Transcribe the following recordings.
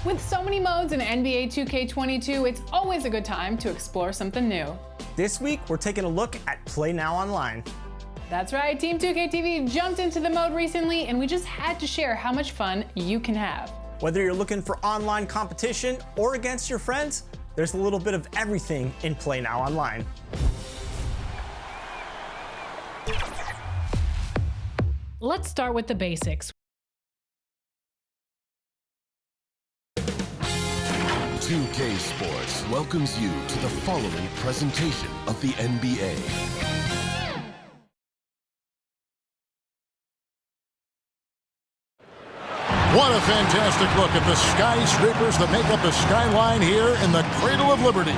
With so many modes in NBA 2K22, it's always a good time to explore something new. This week, we're taking a look at Play Now Online. That's right, Team 2K TV jumped into the mode recently, and we just had to share how much fun you can have. Whether you're looking for online competition or against your friends, there's a little bit of everything in Play Now Online. Let's start with the basics. 2K Sports welcomes you to the following presentation of the NBA. What a fantastic look at the skyscrapers that make up the skyline here in the Cradle of Liberty.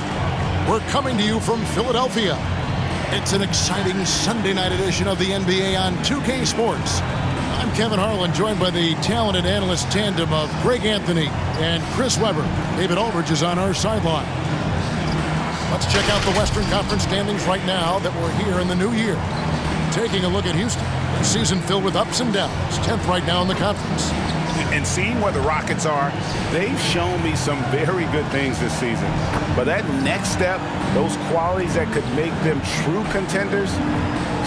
We're coming to you from Philadelphia. It's an exciting Sunday night edition of the NBA on 2K Sports. I'm Kevin Harlan, joined by the talented analyst tandem of Greg Anthony and Chris Webber. David Aldridge is on our sideline. Let's check out the Western Conference standings right now that we're here in the new year. Taking a look at Houston, a season filled with ups and downs, 10th right now in the conference. And seeing where the Rockets are, they've shown me some very good things this season. But that next step, those qualities that could make them true contenders,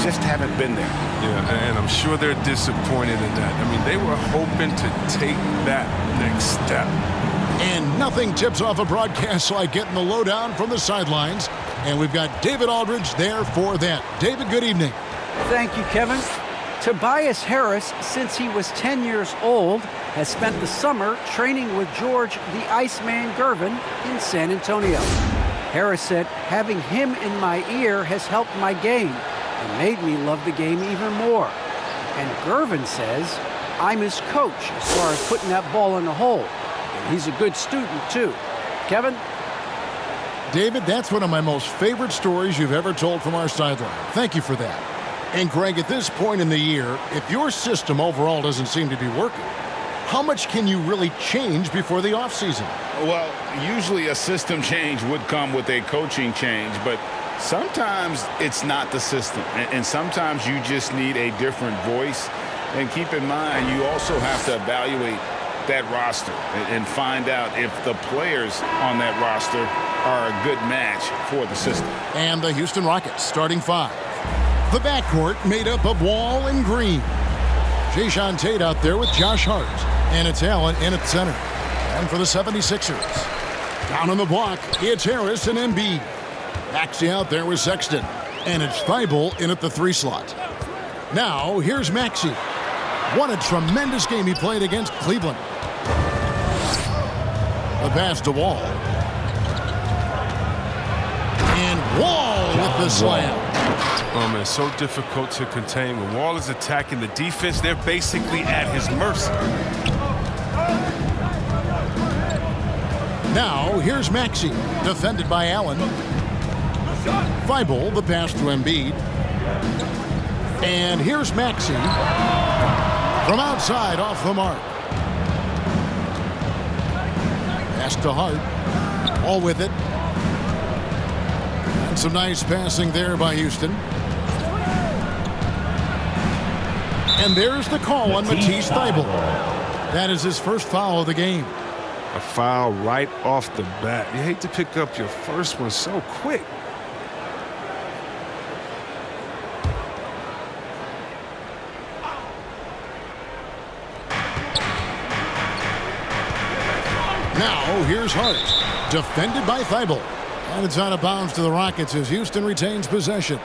just haven't been there. Yeah, and I'm sure they're disappointed in that. I mean, they were hoping to take that next step. And nothing tips off a broadcast like getting the lowdown from the sidelines. And we've got David Aldridge there for that. David, good evening. Thank you, Kevin. Tobias Harris, since he was 10 years old, has spent the summer training with George the Iceman Gervin in San Antonio. Harris said, having him in my ear has helped my game and made me love the game even more. And Gervin says, I'm his coach as far as putting that ball in the hole. And he's a good student, too. Kevin? David, that's one of my most favorite stories you've ever told from our sideline. Thank you for that. And Greg, at this point in the year, if your system overall doesn't seem to be working, how much can you really change before the offseason? Well, usually a system change would come with a coaching change, but sometimes it's not the system. And sometimes you just need a different voice. And keep in mind, you also have to evaluate that roster and find out if the players on that roster are a good match for the system. And the Houston Rockets starting five. The backcourt made up of Wall and Green. Jae'Sean Tate out there with Josh Hart. And it's Allen in at center. And for the 76ers. Down on the block, it's Harris and Embiid. Maxey out there with Sexton. And it's Thibault in at the 3 slot. Now, here's Maxey. What a tremendous game he played against Cleveland. The pass to Wall. And Wall with the slam. Oh, man, so difficult to contain. When Wall is attacking the defense, they're basically at his mercy. Now, here's Maxey, defended by Allen. Thibault, the pass to Embiid. And here's Maxey from outside off the mark. Pass to Hart. All with it. And some nice passing there by Houston. And there's the call on Matisse Thybulle. That is his first foul of the game. A foul right off the bat. You hate to pick up your first one so quick. Now, here's Hart, defended by Thybulle. And it's out of bounds to the Rockets as Houston retains possession.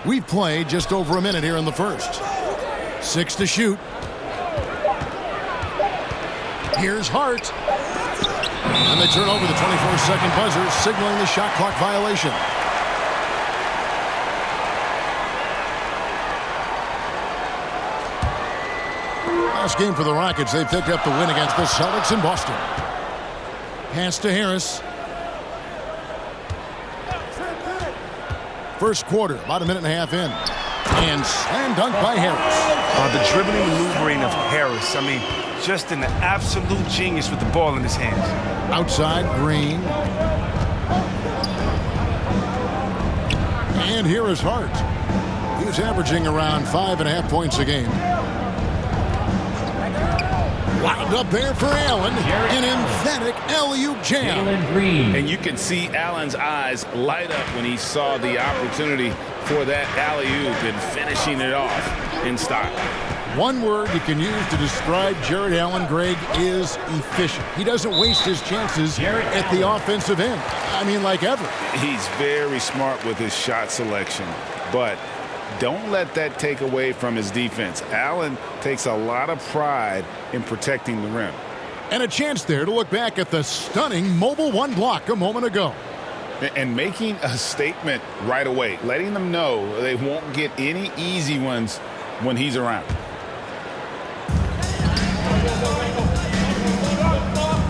We've played just over a minute here in the first. 6 to shoot. Here's Hart. And they turn over the 24-second buzzer, signaling the shot clock violation. Last game for the Rockets, they picked up the win against the Celtics in Boston. Pass to Harris. First quarter, about a minute and a half in. And slam dunk by Harris. The dribbling maneuvering of Harris, I mean, just an absolute genius with the ball in his hands. Outside, Green. And here is Hart. He's averaging around 5.5 points a game. Wound up there for Allen. An emphatic alley-oop jam. And you can see Allen's eyes light up when he saw the opportunity for that alley-oop and finishing it off in style. One word you can use to describe Jarrett Allen, Greg, is efficient. He doesn't waste his chances at the offensive end. I mean, like ever. He's very smart with his shot selection, but don't let that take away from his defense. Allen takes a lot of pride in protecting the rim. And a chance there to look back at the stunning Mobile One block a moment ago. And making a statement right away, letting them know they won't get any easy ones when he's around.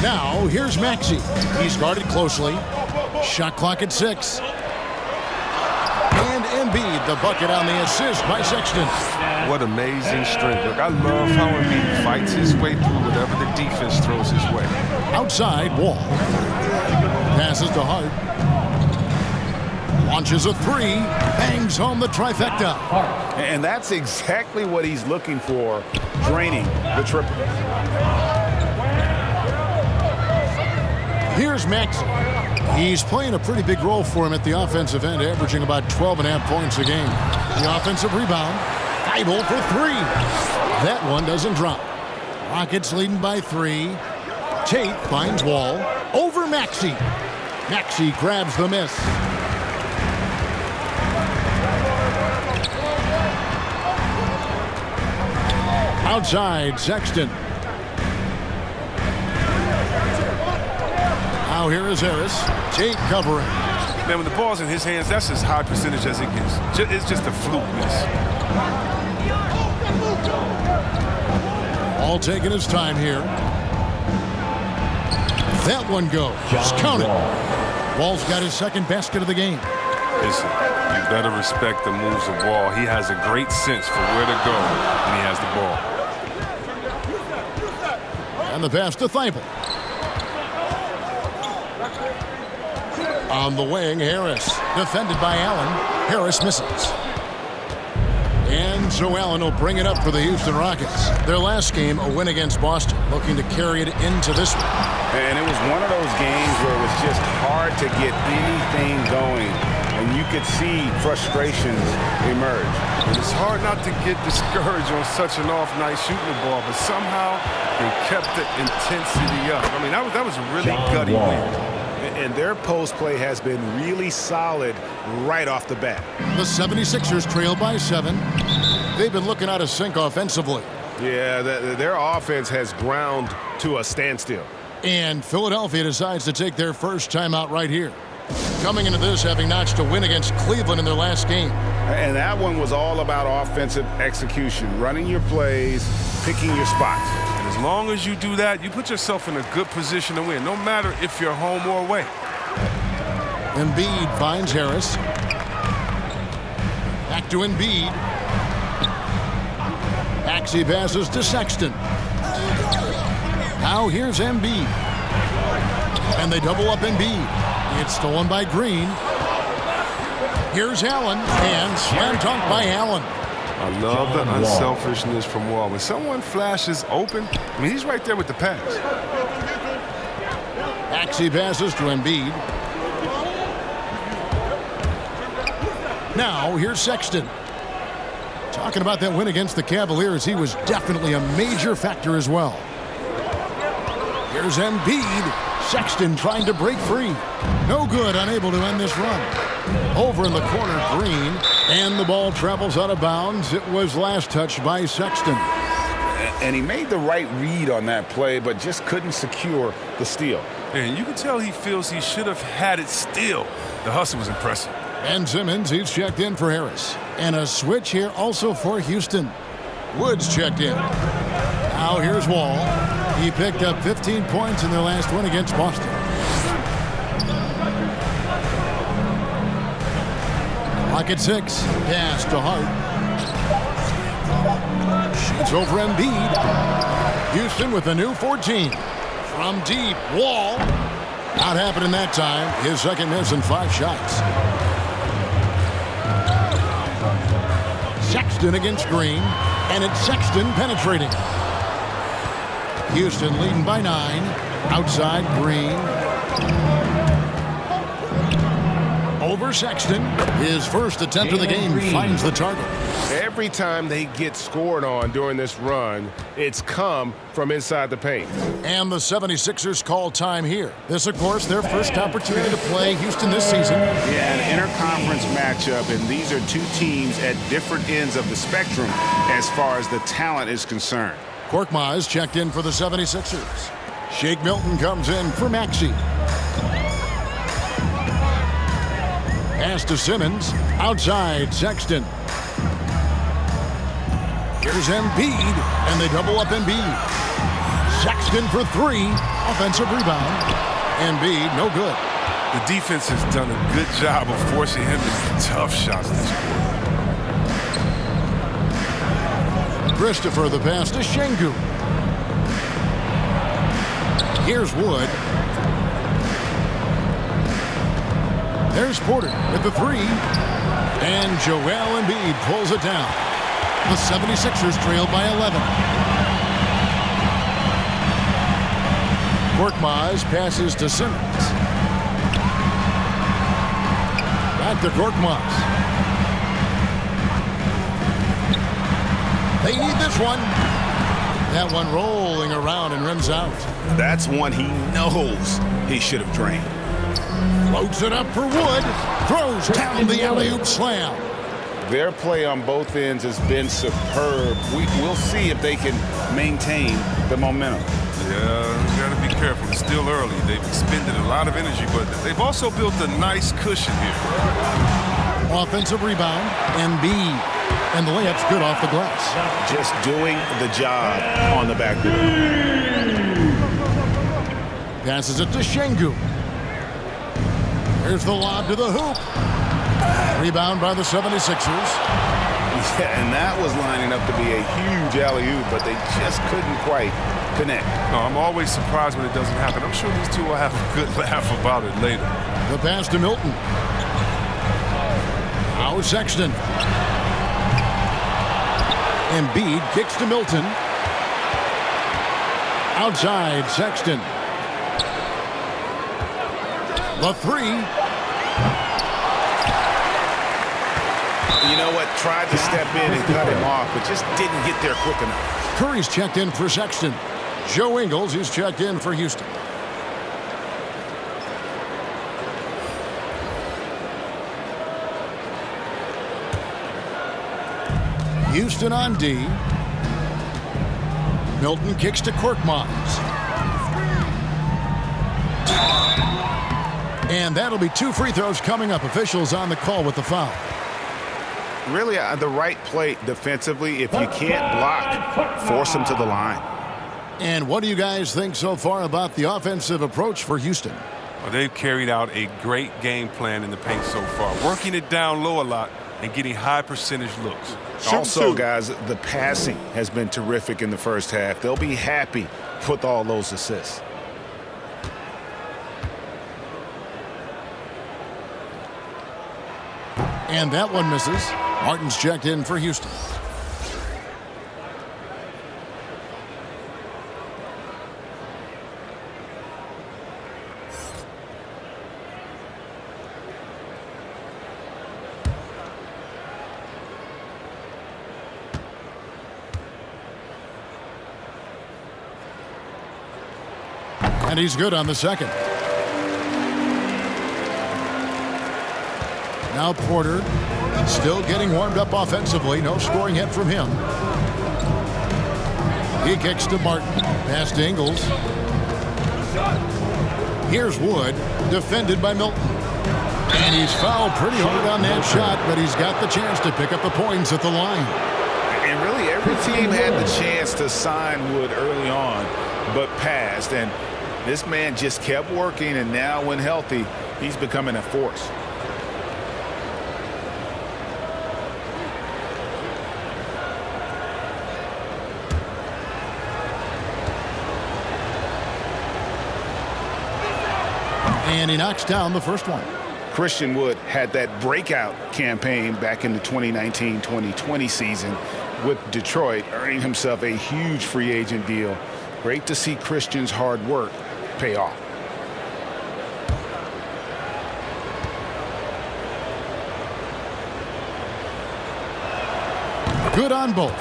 Now, here's Maxey. He's guarded closely. Shot clock at 6. And Embiid, the bucket on the assist by Sexton. What amazing strength. Look, I love how Embiid fights his way through whatever the defense throws his way. Outside, Wall. Passes to Hart. Launches a 3. Bangs home the trifecta. And that's exactly what he's looking for, draining the triple. Here's Maxey. He's playing a pretty big role for him at the offensive end, averaging about 12.5 points a game. The offensive rebound. Thibault for 3. That one doesn't drop. Rockets leading by 3. Tate finds Wall. Over Maxey. Maxey grabs the miss. Outside, Sexton. Now here is Harris. Tate covering. Man, when the ball's in his hands, that's as high percentage as it gets. It's just a fluke miss. All taking his time here. That one goes. Just count it. Wall's got his second basket of the game. Listen, you better respect the moves of Wall. He has a great sense for where to go when he has the ball. And the pass to Thibault. On the wing, Harris. Defended by Allen. Harris misses. And so Allen will bring it up for the Houston Rockets. Their last game, a win against Boston, looking to carry it into this one. And it was one of those games where it was just hard to get anything going. And you could see frustrations emerge. And it's hard not to get discouraged on such an off night shooting the ball, but somehow they kept the intensity up. I mean, that was a really gutty win. And their post play has been really solid right off the bat. The 76ers trail by 7. They've been looking out of sync offensively. Yeah, their offense has ground to a standstill. And Philadelphia decides to take their first timeout right here. Coming into this, having notched a win against Cleveland in their last game. And that one was all about offensive execution, running your plays, picking your spots. And as long as you do that, you put yourself in a good position to win, no matter if you're home or away. Embiid finds Harris. Back to Embiid. Maxey passes to Sexton. Now here's Embiid. And they double up Embiid. It's stolen by Green. Here's Allen, and slam dunk by Allen. I love the unselfishness from Wall. When someone flashes open, I mean, he's right there with the pass. Maxey passes to Embiid. Now, here's Sexton. Talking about that win against the Cavaliers, he was definitely a major factor as well. Here's Embiid. Sexton trying to break free. No good, unable to end this run. Over in the corner, Green. And the ball travels out of bounds. It was last touched by Sexton. And he made the right read on that play, but just couldn't secure the steal. And you can tell he feels he should have had it still. The hustle was impressive. And Simmons, he's checked in for Harris. And a switch here also for Houston. Woods checked in. Now here's Wall. He picked up 15 points in their last win against Boston. Clock at 6. Pass to Hart. Shoots over Embiid. Houston with a new 14. From deep, Wall. Not happening that time. His second miss in 5 shots. Sexton against Green, and it's Sexton penetrating. Houston leading by 9. Outside, Green. Over Sexton. His first attempt of the game finds the target. Every time they get scored on during this run, it's come from inside the paint. And the 76ers call time here. This, of course, their first opportunity to play Houston this season. Yeah, an interconference matchup, and these are two teams at different ends of the spectrum as far as the talent is concerned. Korkmaz checked in for the 76ers. Shake Milton comes in for Maxey. Pass to Simmons. Outside, Sexton. Here's Embiid, and they double up Embiid. Sexton for 3. Offensive rebound. Embiid, no good. The defense has done a good job of forcing him to make tough shots this quarter. Christopher, the pass to Şengün. Here's Wood. There's Porter with the 3. And Joel Embiid pulls it down. The 76ers trail by 11. Korkmaz passes to Simmons. Back to Korkmaz. They need this one. That one rolling around and rims out. That's one he knows he should have drained. Floats it up for Wood. Throws down the alley-oop slam. Their play on both ends has been superb. We'll see if they can maintain the momentum. Yeah, you got to be careful. It's still early. They've expended a lot of energy, but they've also built a nice cushion here. Offensive rebound, Embiid. And the layup's good off the glass. Just doing the job on the backboard. Passes it to Şengün. Here's the lob to the hoop. Rebound by the 76ers. Yeah, and that was lining up to be a huge alley-oop, but they just couldn't quite connect. No, I'm always surprised when it doesn't happen. I'm sure these two will have a good laugh about it later. The pass to Milton. Now Sexton. Embiid kicks to Milton. Outside, Sexton. The 3. You know what? Tried to step in and cut him off, but just didn't get there quick enough. Curry's checked in for Sexton. Joe Ingles is checked in for Houston. Houston on D. Milton kicks to Korkmaz. And that'll be 2 free throws coming up. Officials on the call with the foul. Really the right play defensively. If you can't block, force them to the line. And what do you guys think so far about the offensive approach for Houston? Well, they've carried out a great game plan in the paint so far, working it down low a lot and getting high percentage looks. Also, guys, the passing has been terrific in the first half. They'll be happy with all those assists. And that one misses. Martin's checked in for Houston. And he's good on the second. Now Porter still getting warmed up offensively. No scoring hit from him. He kicks to Martin. Pass to Ingles. Here's Wood, defended by Milton. And he's fouled pretty hard on that shot, but he's got the chance to pick up the points at the line. And really every team had the chance to sign Wood early on, but passed. And this man just kept working, and now when healthy, he's becoming a force. And he knocks down the first one. Christian Wood had that breakout campaign back in the 2019-2020 season with Detroit, earning himself a huge free agent deal. Great to see Christian's hard work pay off. Good on both.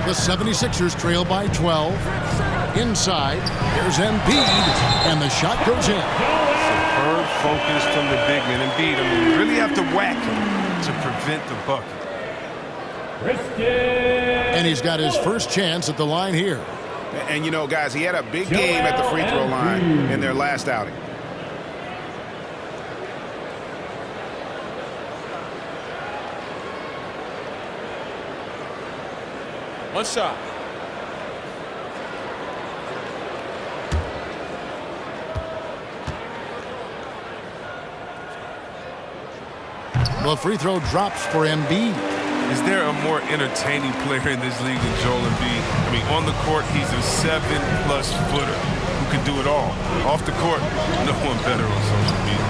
The 76ers trail by 12. Inside, there's Embiid, and the shot goes in. Superb focus from the big man. Embiid, I mean, you really have to whack him to prevent the bucket. And he's got his first chance at the line here. And you know, guys, he had a big game at the free throw line in their last outing. One shot. The free throw drops for Embiid. Is there a more entertaining player in this league than Joel Embiid? I mean, on the court, he's a 7+ footer who can do it all. Off the court, no one better on social media.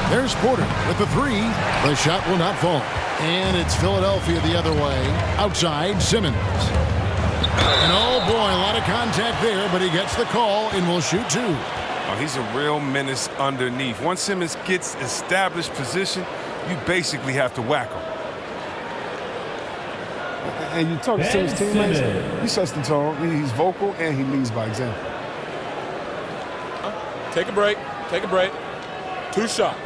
There's Porter with the three. The shot will not fall. And it's Philadelphia the other way. Outside, Simmons. And oh boy, a lot of contact there, but he gets the call and will shoot two. Oh, he's a real menace underneath. Once Simmons gets established position, you basically have to whack him. And you talk to Simmons' teammates, he sets the tone, he's vocal, and he leads by example. Take a break. Take a break. 2 shots.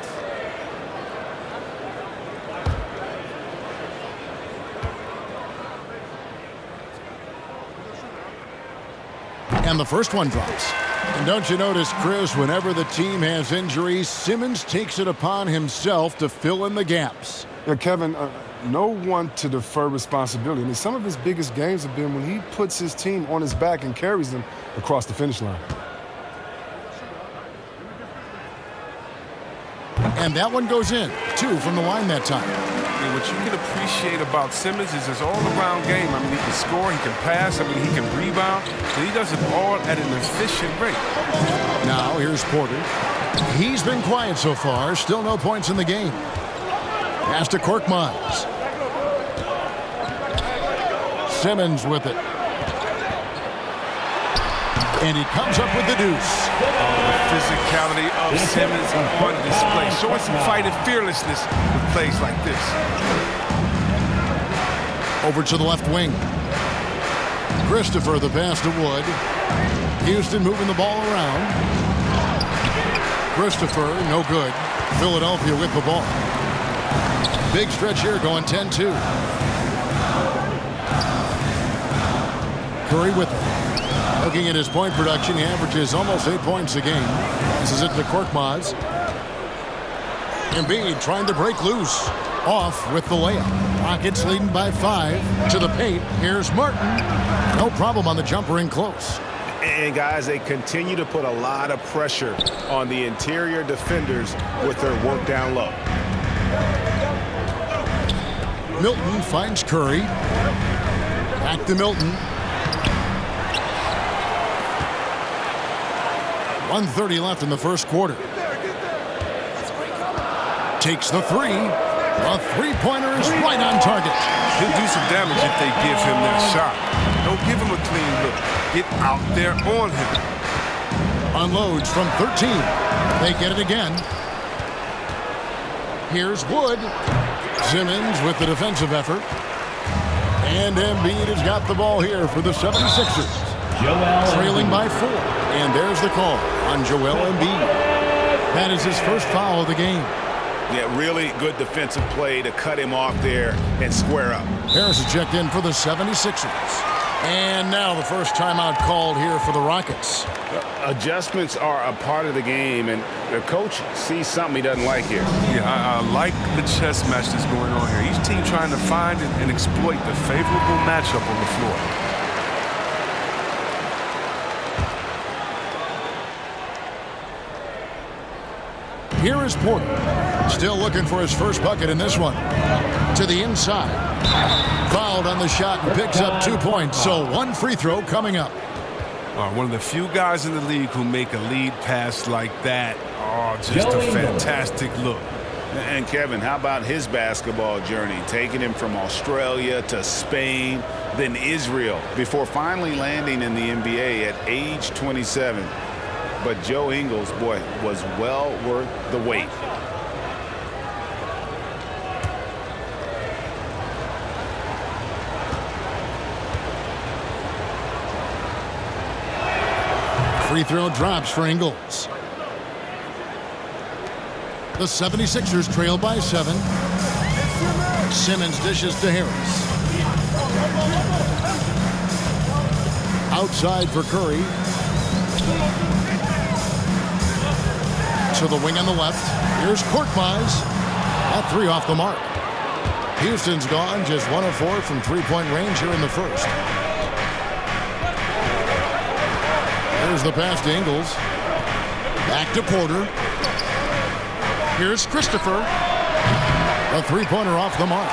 And the first one drops. And don't you notice, Chris, whenever the team has injuries, Simmons takes it upon himself to fill in the gaps. Yeah, Kevin, no one to defer responsibility. I mean, some of his biggest games have been when he puts his team on his back and carries them across the finish line. And that one goes in. 2 from the line that time. And what you can appreciate about Simmons is his all-around game. I mean, he can score, he can pass, I mean, he can rebound, and he does it all at an efficient rate. Now, here's Porter. He's been quiet so far. Still no points in the game. Pass to Korkmaz. Simmons with it. And he comes up with the deuce. The physicality of Simmons on display. Showing some fight and fearlessness with plays like this. Over to the left wing. Christopher, the pass to Wood. Houston moving the ball around. Christopher, no good. Philadelphia with the ball. Big stretch here going 10-2. Curry with it. Looking at his point production, he averages almost 8 points a game. This is it to Korkmaz. Embiid trying to break loose. Off with the layup. Rockets leading by 5 to the paint. Here's Martin. No problem on the jumper in close. And guys, they continue to put a lot of pressure on the interior defenders with their work down low. Milton finds Curry. Back to Milton. 1:30 left in the first quarter. Takes the three. A three-pointer is right on target. He'll do some damage if they give him that shot. Don't give him a clean look. Get out there on him. Unloads from 13. They get it again. Here's Wood. Simmons with the defensive effort. And Embiid has got the ball here for the 76ers. Trailing by 4. And there's the call on Joel Embiid. That is his first foul of the game. Yeah, really good defensive play to cut him off there and square up. Harris is checked in for the 76ers. And now the first timeout called here for the Rockets. Adjustments are a part of the game, and the coach sees something he doesn't like here. Yeah, I like the chess match that's going on here. Each team trying to find and exploit the favorable matchup on the floor. Here is Porter. Still looking for his first bucket in this one. To the inside. Fouled on the shot and picks up 2 points. So one free throw coming up. One of the few guys in the league who make a lead pass like that. Oh, just a fantastic look. And Kevin, how about his basketball journey? Taking him from Australia to Spain, then Israel, before finally landing in the NBA at age 27. But Joe Ingles, boy, was well worth the wait. Free throw drops for Ingles. The 76ers trail by 7. Simmons dishes to Harris. Outside for Curry. To the wing on the left. Here's Korkmaz. That 3 off the mark. Houston's gone just 1 of 4 from three-point range here in the first. There's the pass to Ingles. Back to Porter. Here's Christopher. A three-pointer off the mark.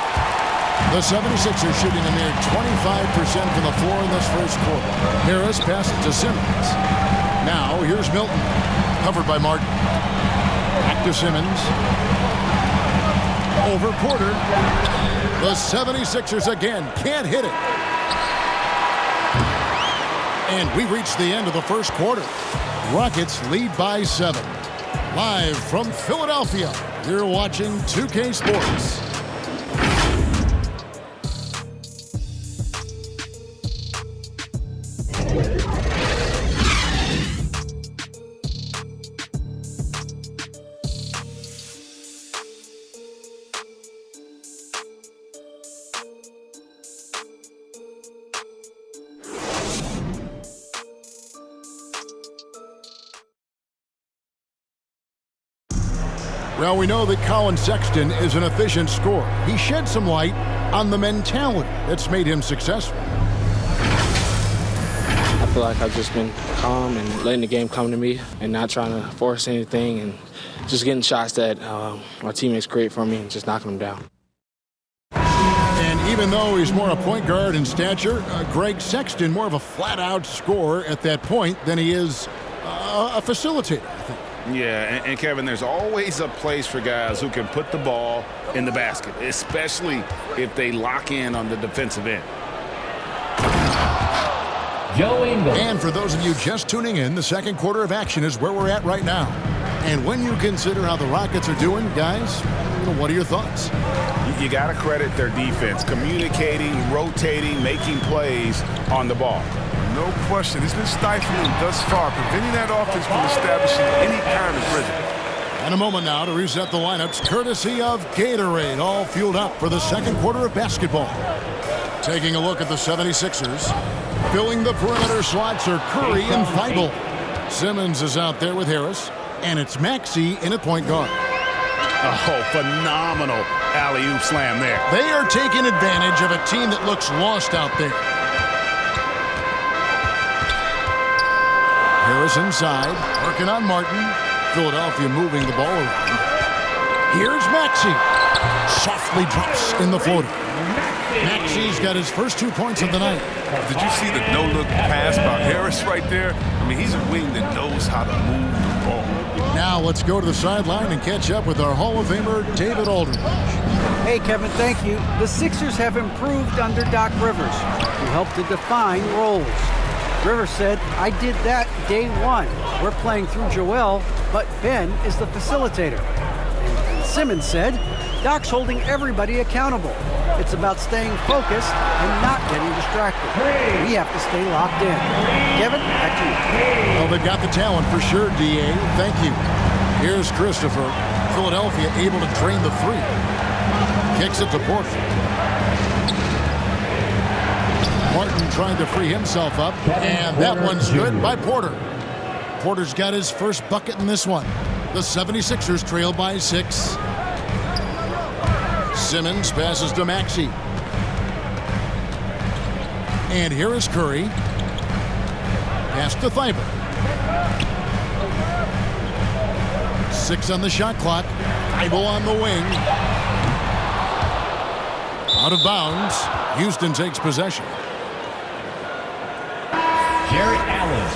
The 76ers shooting a mere 25% from the floor in this first quarter. Harris passes to Simmons. Now here's Milton. Covered by Martin. Back to Simmons. Over Porter. The 76ers again can't hit it. And we reached the end of the first quarter. Rockets lead by 7. Live from Philadelphia, you're watching 2K Sports. Well, we know that Colin Sexton is an efficient scorer. He shed some light on the mentality that's made him successful. I feel like I've just been calm and letting the game come to me and not trying to force anything and just getting shots that my teammates create for me and just knocking them down. And even though he's more a point guard in stature, Greg Sexton more of a flat-out scorer at that point than he is a facilitator, I think. Yeah, and Kevin, there's always a place for guys who can put the ball in the basket, especially if they lock in on the defensive end. Joe Ingles. And for those of you just tuning in, the second quarter of action is where we're at right now. And when you consider how the Rockets are doing, guys, what are your thoughts? You got to credit their defense, communicating, rotating, making plays on the ball. No question. It's been stifling thus far, preventing that offense from establishing any kind of rhythm. And a moment now to reset the lineups, courtesy of Gatorade, all fueled up for the second quarter of basketball. Taking a look at the 76ers. Filling the perimeter slots are Curry and Feigl. Simmons is out there with Harris, and it's Maxey in at point guard. Oh, phenomenal alley-oop slam there. They are taking advantage of a team that looks lost out there. Harris inside, working on Martin. Philadelphia moving the ball around. Here's Maxey. Softly drops in the floater. Maxey's got his first 2 points of the night. Did you see the no-look pass by Harris right there? I mean, he's a wing that knows how to move the ball. Now let's go to the sideline and catch up with our Hall of Famer, David Aldridge. Hey, Kevin, thank you. The Sixers have improved under Doc Rivers, who helped to define roles. Rivers said, I did that day one. We're playing through Joel, but Ben is the facilitator. And Simmons said, Doc's holding everybody accountable. It's about staying focused and not getting distracted. We have to stay locked in. Kevin, back to you. Well, they've got the talent for sure, D.A. Thank you. Here's Christopher. Philadelphia able to drain the three. Kicks it to Porter. Martin trying to free himself up, and that one's good by Porter. Porter's got his first bucket in this one. The 76ers trail by 6. Simmons passes to Maxey. And here is Curry. Pass to Thibault. 6 on the shot clock. Thibault on the wing. Out of bounds. Houston takes possession. Jarrett Allen,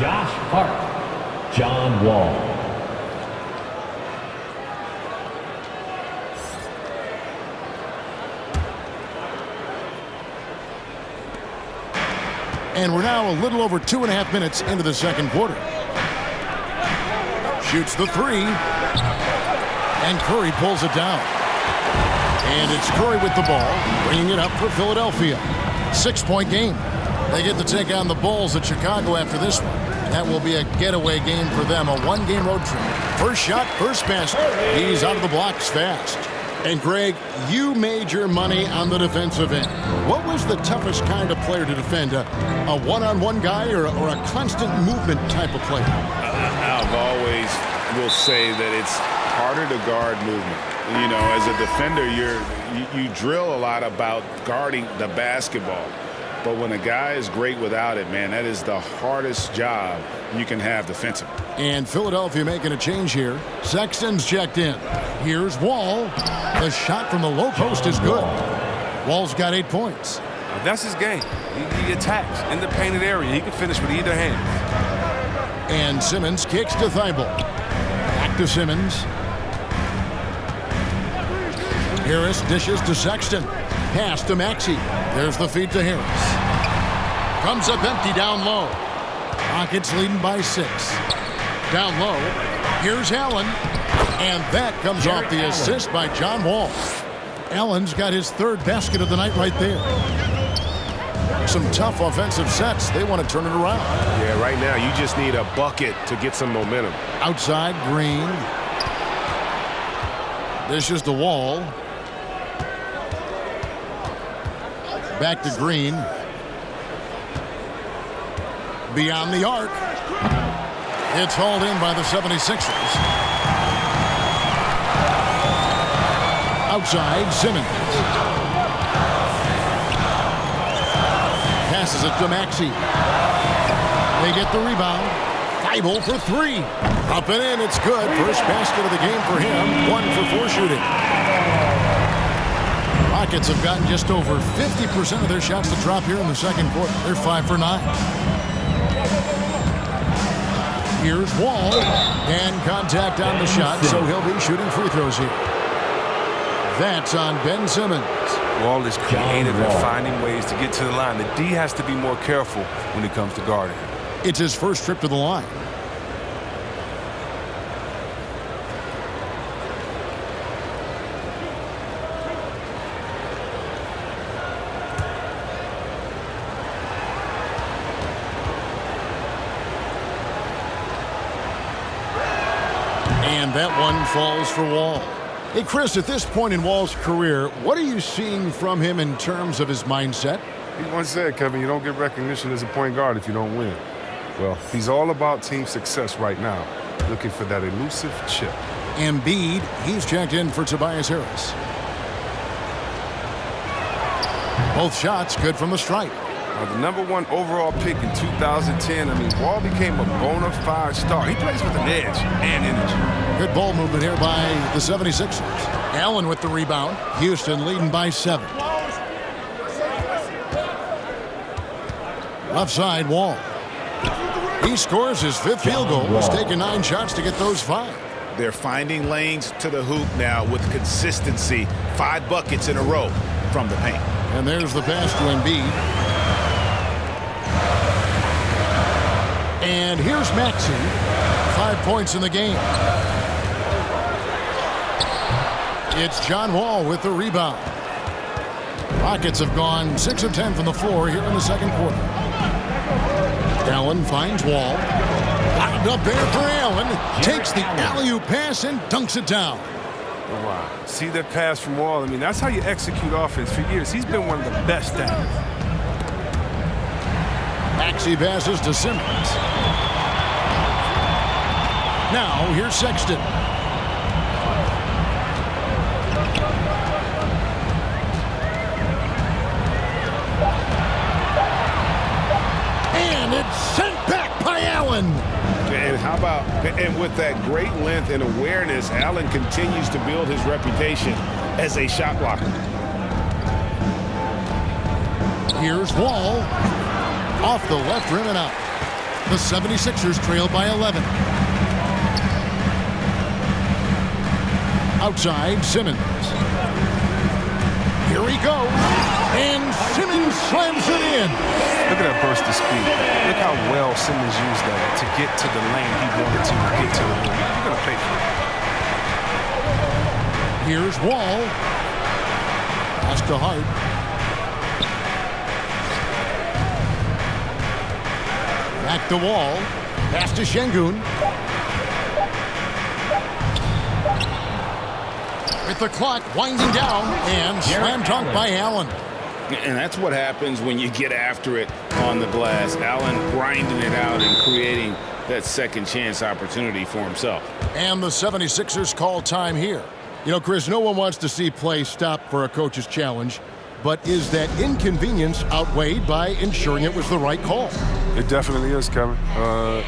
Josh Hart, John Wall. And we're now a little over 2.5 minutes into the second quarter. Shoots the three. And Curry pulls it down. And it's Curry with the ball, bringing it up for Philadelphia. 6-point game. They get to take on the Bulls at Chicago after this one. That will be a getaway game for them, a one-game road trip. First shot, first basket. He's out of the blocks fast. And Greg, you made your money on the defensive end. What was the toughest kind of player to defend? A one-on-one guy or a constant movement type of player? I've always will say that it's harder to guard movement. You know, as a defender, you drill a lot about guarding the basketball. But when a guy is great without it, man, that is the hardest job you can have defensively. And Philadelphia making a change here. Sexton's checked in. Here's Wall. The shot from the low post is good. Wall's got 8 points. That's his game. He attacks in the painted area. He can finish with either hand. And Simmons kicks to Thibault. Back to Simmons. Harris dishes to Sexton. Pass to Maxey. There's the feed to Harris. Comes up empty down low. Rockets leading by 6. Down low. Here's Allen. And that comes off the assist by John Wall. Allen's got his 3rd basket of the night right there. Some tough offensive sets. They want to turn it around. Yeah, right now you just need a bucket to get some momentum. Outside, Green. This is the Wall. Back to Green. Beyond the arc. It's hauled in by the 76ers. Outside, Simmons. Passes it to Maxey. They get the rebound. Thibault for 3. Up and in, it's good. First basket of the game for him. 1 for 4 shooting. Rockets have gotten just over 50% of their shots to drop here in the second quarter. They're 5 for 9. Here's Wall. And contact on the shot, so he'll be shooting free throws here. That's on Ben Simmons. Wall is creative in finding ways to get to the line. The D has to be more careful when it comes to guarding. It's his first trip to the line. And that one falls for Wall. Hey, Chris, at this point in Wall's career, what are you seeing from him in terms of his mindset? He once said, Kevin, you don't get recognition as a point guard if you don't win. Well, he's all about team success right now, looking for that elusive chip. Embiid, he's checked in for Tobias Harris. Both shots good from the stripe. The #1 overall pick in 2010, Wall became a bona fide star. He plays with an edge and energy. Good ball movement here by the 76ers. Allen with the rebound. Houston leading by 7. Left side, Wall. He scores his 5th field goal. He's taken 9 shots to get those 5. They're finding lanes to the hoop now with consistency. 5 buckets in a row from the paint. And there's the pass to Embiid. And here's Maxey. 5 points in the game. It's John Wall with the rebound. Rockets have gone 6 of 10 from the floor here in the second quarter. Allen finds Wall. Locked up there for Allen. Takes the alley-oop pass and dunks it down. Wow. See that pass from Wall? That's how you execute offense. For years, he's been one of the best at it. Maxey passes to Simmons. Now, here's Sexton. And it's sent back by Allen. And how about, and with that great length and awareness, Allen continues to build his reputation as a shot blocker. Here's Wall. Off the left rim and out. The 76ers trail by 11. Outside, Simmons. Here he goes. And Simmons slams it in. Look at that burst of speed. Look how well Simmons used that to get to the lane he wanted to get to the rim. You're going to pay for it. Here's Wall. Pass to Hart. Back to Wall. Pass to Şengün. With the clock winding down and slam dunk by Allen. And that's what happens when you get after it on the glass. Allen grinding it out and creating that second chance opportunity for himself. And the 76ers call time here. You know, Chris, no one wants to see play stop for a coach's challenge, but is that inconvenience outweighed by ensuring it was the right call? It definitely is, Kevin.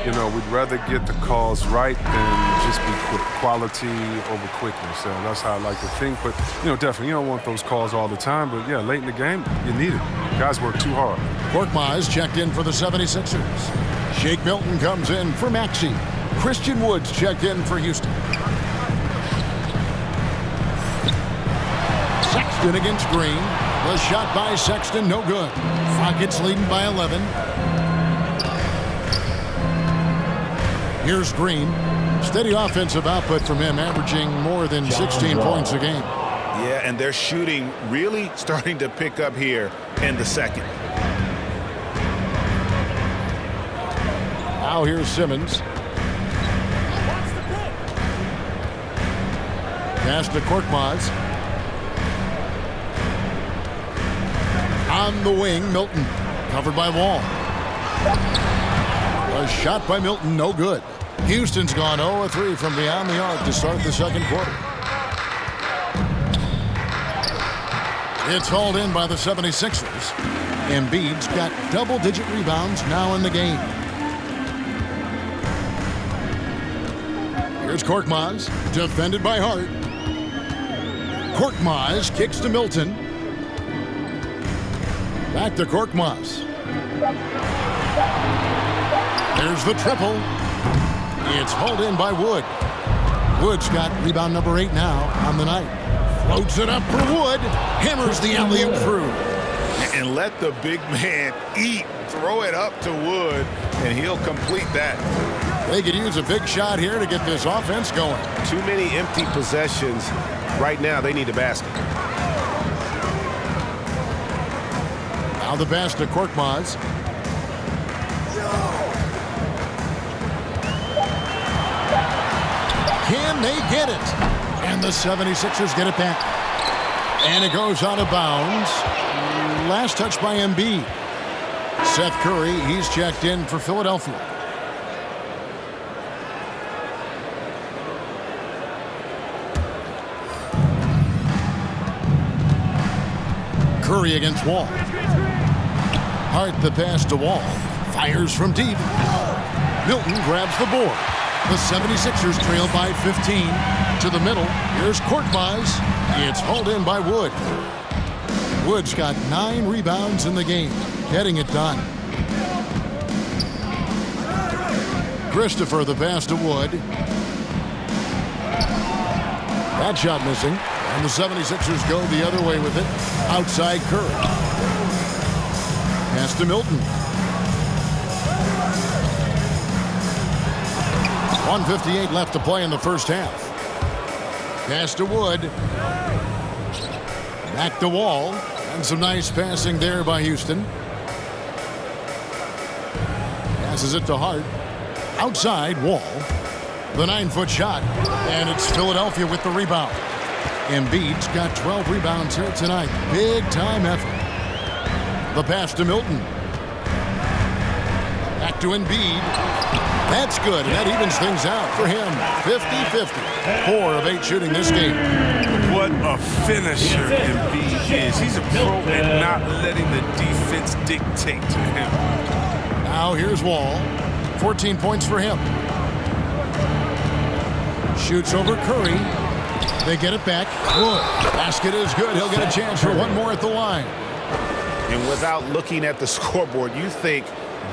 You know, we'd rather get the calls right than just be quick. Quality over quickness. That's how I like to think. But, you know, definitely, you don't want those calls all the time. But, yeah, late in the game, you need it. Guys work too hard. Korkmaz checked in for the 76ers. Shake Milton comes in for Maxey. Christian Woods checked in for Houston. Sexton against Green. The shot by Sexton, no good. Rockets leading by 11. Here's Green. Steady offensive output from him, averaging more than 16 points a game. Yeah, and their shooting really starting to pick up here in the second. Now here's Simmons. Pass to Korkmaz. On the wing, Milton. Covered by Wall. A shot by Milton, no good. Houston's gone 0-3 from beyond the arc to start the second quarter. It's hauled in by the 76ers. Embiid's got double-digit rebounds now in the game. Here's Korkmaz, defended by Hart. Korkmaz kicks to Milton. Back to Korkmaz. There's the triple. It's hauled in by Wood. Wood's got rebound number 8 now on the night. Floats it up for Wood. Hammers the alley-oop through. And let the big man eat. Throw it up to Wood, and he'll complete that. They could use a big shot here to get this offense going. Too many empty possessions. Right now, they need a basket. Now the pass to Korkmaz. Can they get it? And the 76ers get it back. And it goes out of bounds. Last touch by Embiid. Seth Curry, he's checked in for Philadelphia. Curry against Wall. Hart the pass to Wall. Fires from deep. Milton grabs the board. The 76ers trail by 15. To the middle. Here's Korkmaz. It's hauled in by Wood. Wood's got 9 rebounds in the game. Getting it done. Christopher the pass to Wood. That shot missing. And the 76ers go the other way with it. Outside Curry. Pass to Milton. 1:58 left to play in the first half. Pass to Wood. Back to Wall. And some nice passing there by Houston. Passes it to Hart. Outside Wall. The 9-foot shot. And it's Philadelphia with the rebound. Embiid's got 12 rebounds here tonight. Big time effort. The pass to Milton. Back to Embiid. That's good, and that evens things out for him. 50-50. 4 of 8 shooting this game. What a finisher Embiid is. He's a pro at not letting the defense dictate to him. Now here's Wall. 14 points for him. Shoots over Curry. They get it back. Wood. Basket is good. He'll get a chance for one more at the line. And without looking at the scoreboard, you think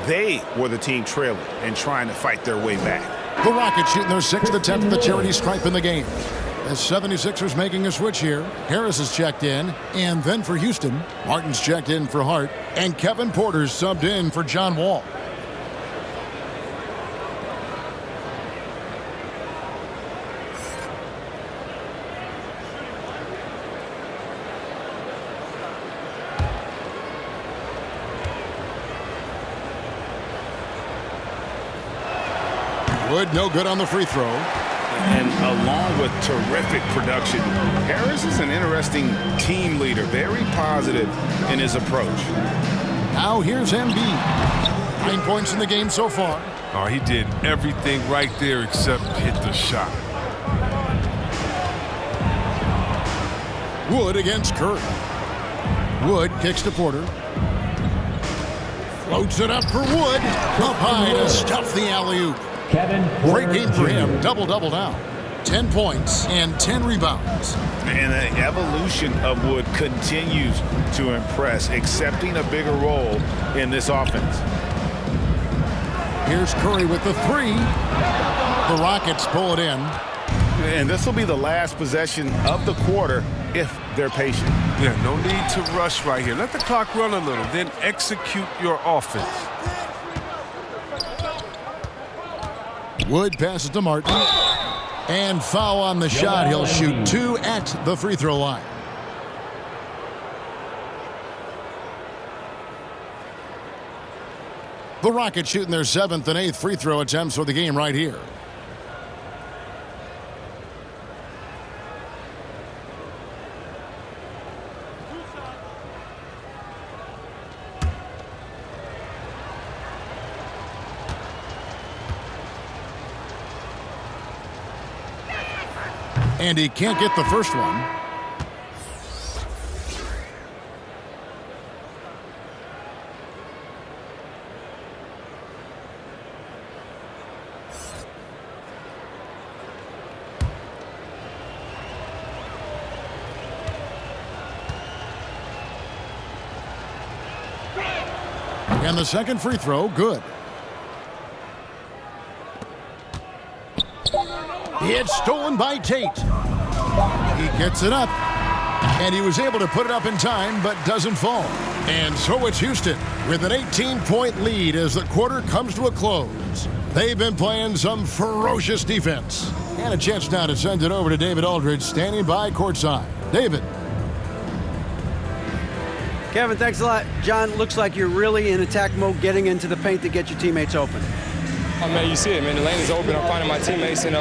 they were the team trailing and trying to fight their way back. The Rockets shooting their 6th attempt at the charity stripe in the game. The 76ers making a switch here. Harris is checked in, and then for Houston, Martin's checked in for Hart, and Kevin Porter's subbed in for John Wall. Wood, no good on the free throw. And along with terrific production, Harris is an interesting team leader, very positive in his approach. Now here's Embiid. 9 points in the game so far. Oh, he did everything right there except hit the shot. Wood against Curry. Wood kicks to Porter. Floats it up for Wood. Up high to stuff the alley-oop. Great game for him. Double-double now. 10 points and 10 rebounds. And the evolution of Wood continues to impress, accepting a bigger role in this offense. Here's Curry with the three. The Rockets pull it in. And this will be the last possession of the quarter if they're patient. Yeah, no need to rush right here. Let the clock run a little, then execute your offense. Wood passes to Martin. And foul on the shot. He'll shoot 2 at the free throw line. The Rockets shooting their 7th and 8th free throw attempts for the game right here. And he can't get the first one. And the second free throw, good. It's stolen by Tate. He gets it up, and he was able to put it up in time, but doesn't fall. And so it's Houston with an 18-point lead as the quarter comes to a close. They've been playing some ferocious defense. And a chance now to send it over to David Aldridge, standing by courtside. David. Kevin, thanks a lot. John, looks like you're really in attack mode, getting into the paint to get your teammates open. Oh, man, you see it, man. The lane is open. I'm finding my teammates, and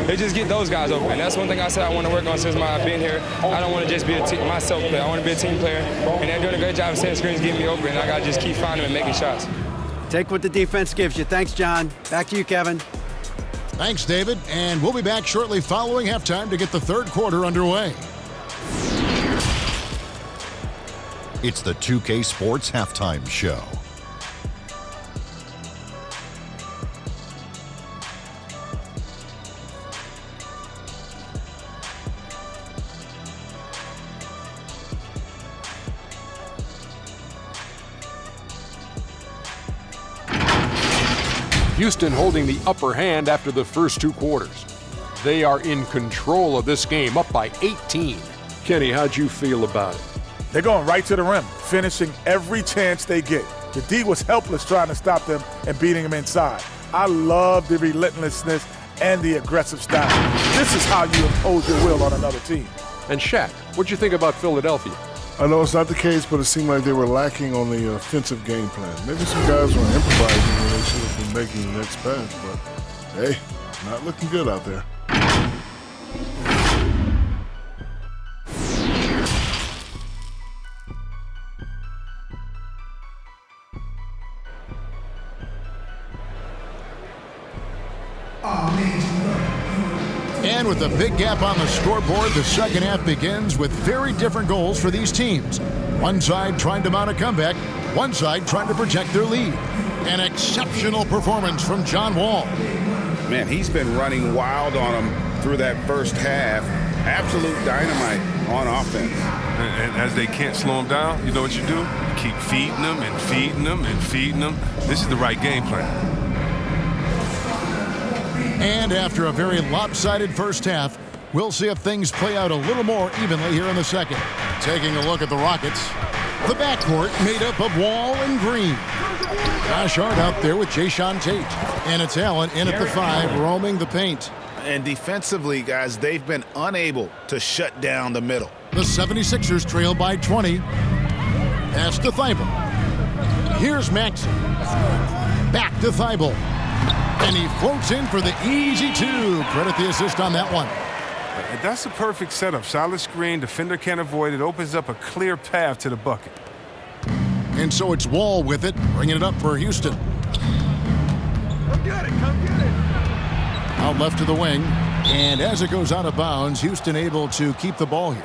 they just get those guys open. That's one thing I said I want to work on since I've been here. I don't want to just be a myself player. I want to be a team player, and they're doing a great job of setting screens, getting me open, and I got to just keep finding them and making shots. Take what the defense gives you. Thanks, John. Back to you, Kevin. Thanks, David. And we'll be back shortly following halftime to get the third quarter underway. It's the 2K Sports Halftime Show. Houston holding the upper hand after the first 2 quarters. They are in control of this game, up by 18. Kenny, how'd you feel about it? They're going right to the rim, finishing every chance they get. The D was helpless trying to stop them and beating them inside. I love the relentlessness and the aggressive style. This is how you impose your will on another team. And Shaq, what'd you think about Philadelphia? I know it's not the case, but it seemed like they were lacking on the offensive game plan. Maybe some guys were improvising when they should have been making the next pass, but hey, not looking good out there. And with a big gap on the scoreboard, the second half begins with very different goals for these teams. One side trying to mount a comeback, one side trying to protect their lead. An exceptional performance from John Wall. Man, he's been running wild on him through that first half. Absolute dynamite on offense. And as they can't slow them down, you know what you do? You keep feeding them and feeding them and feeding them. This is the right game plan. And after a very lopsided first half, we'll see if things play out a little more evenly here in the second. Taking a look at the Rockets, the backcourt made up of Wall and Green. Josh Hart out there with Jae'Sean Tate. And it's Allen in at the 5, roaming the paint. And defensively, guys, they've been unable to shut down the middle. The 76ers trail by 20. Pass to Thibault. Here's Maxey. Back to Thibault. And he floats in for the easy 2. Credit the assist on that one. That's a perfect setup. Solid screen, defender can't avoid it. Opens up a clear path to the bucket. And so it's Wall with it, bringing it up for Houston. Come get it, come get it. Out left to the wing. And as it goes out of bounds, Houston able to keep the ball here.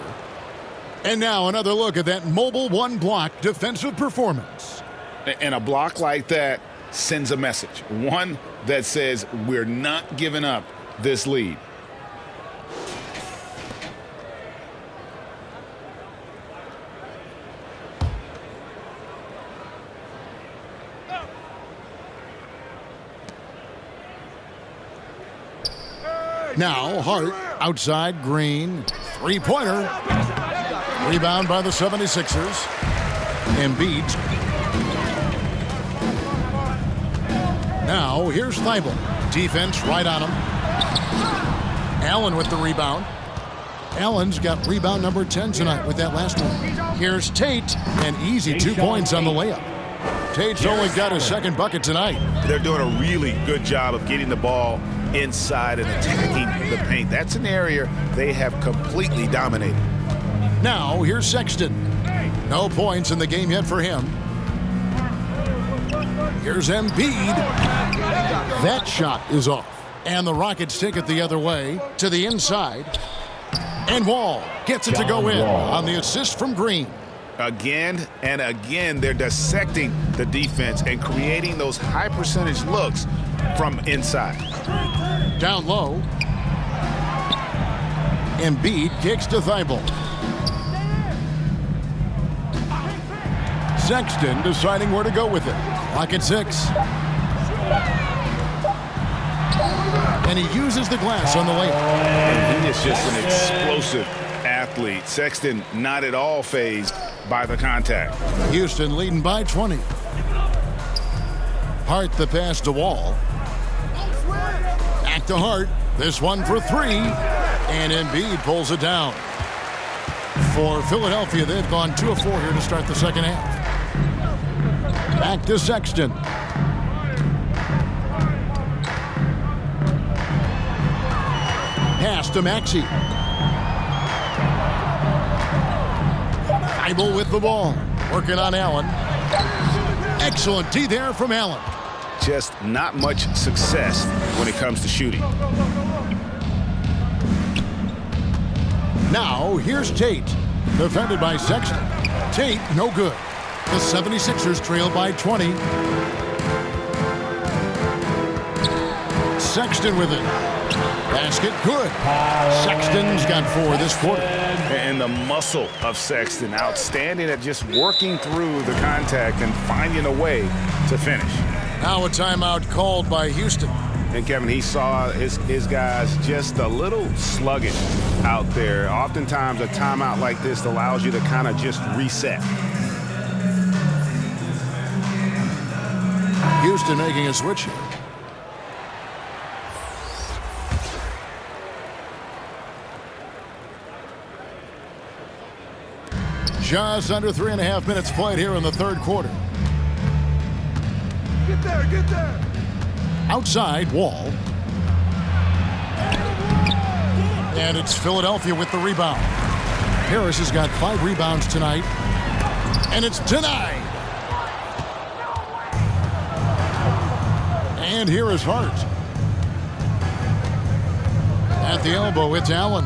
And now another look at that mobile one-block defensive performance. And a block like that sends a message. One that says we're not giving up this lead. Now Hart outside Green. Three-pointer. Rebound by the 76ers. Embiid. Now here's Thibault. Defense right on him. Allen with the rebound. Allen's got rebound number 10 tonight with that last one. Here's Tate. And easy 2 points on the layup. Tate's only got his second bucket tonight. They're doing a really good job of getting the ball inside and attacking the paint. That's an area they have completely dominated. Now here's Sexton. No points in the game yet for him. Here's Embiid. That shot is off. And the Rockets take it the other way to the inside. And Wall gets it to go in on the assist from Green. Again and again, they're dissecting the defense and creating those high percentage looks from inside. Down low. Embiid kicks to Thibault. Sexton deciding where to go with it. Clock at 6. And he uses the glass on the layup. And he is just an explosive athlete. Sexton not at all fazed by the contact. Houston leading by 20. Hart the pass to Wall. Back to Hart. This one for 3. And Embiid pulls it down. For Philadelphia, they've gone 2 of 4 here to start the second half. Back to Sexton. Pass to Maxey. Thibault with the ball. Working on Allen. Excellent D there from Allen. Just not much success when it comes to shooting. Now, here's Tate. Defended by Sexton. Tate, no good. The 76ers trail by 20. Sexton with it. Basket good. Sexton's got 4 this quarter. And the muscle of Sexton, outstanding at just working through the contact and finding a way to finish. Now a timeout called by Houston. And Kevin, he saw his guys just a little sluggish out there. Oftentimes a timeout like this allows you to kind of just reset. Houston making a switch here. Just under 3.5 minutes played here in the third quarter. Get there, get there. Outside, Wall. And it's Philadelphia with the rebound. Harris has got 5 rebounds tonight. And it's denied. And here is Hart. At the elbow, it's Allen.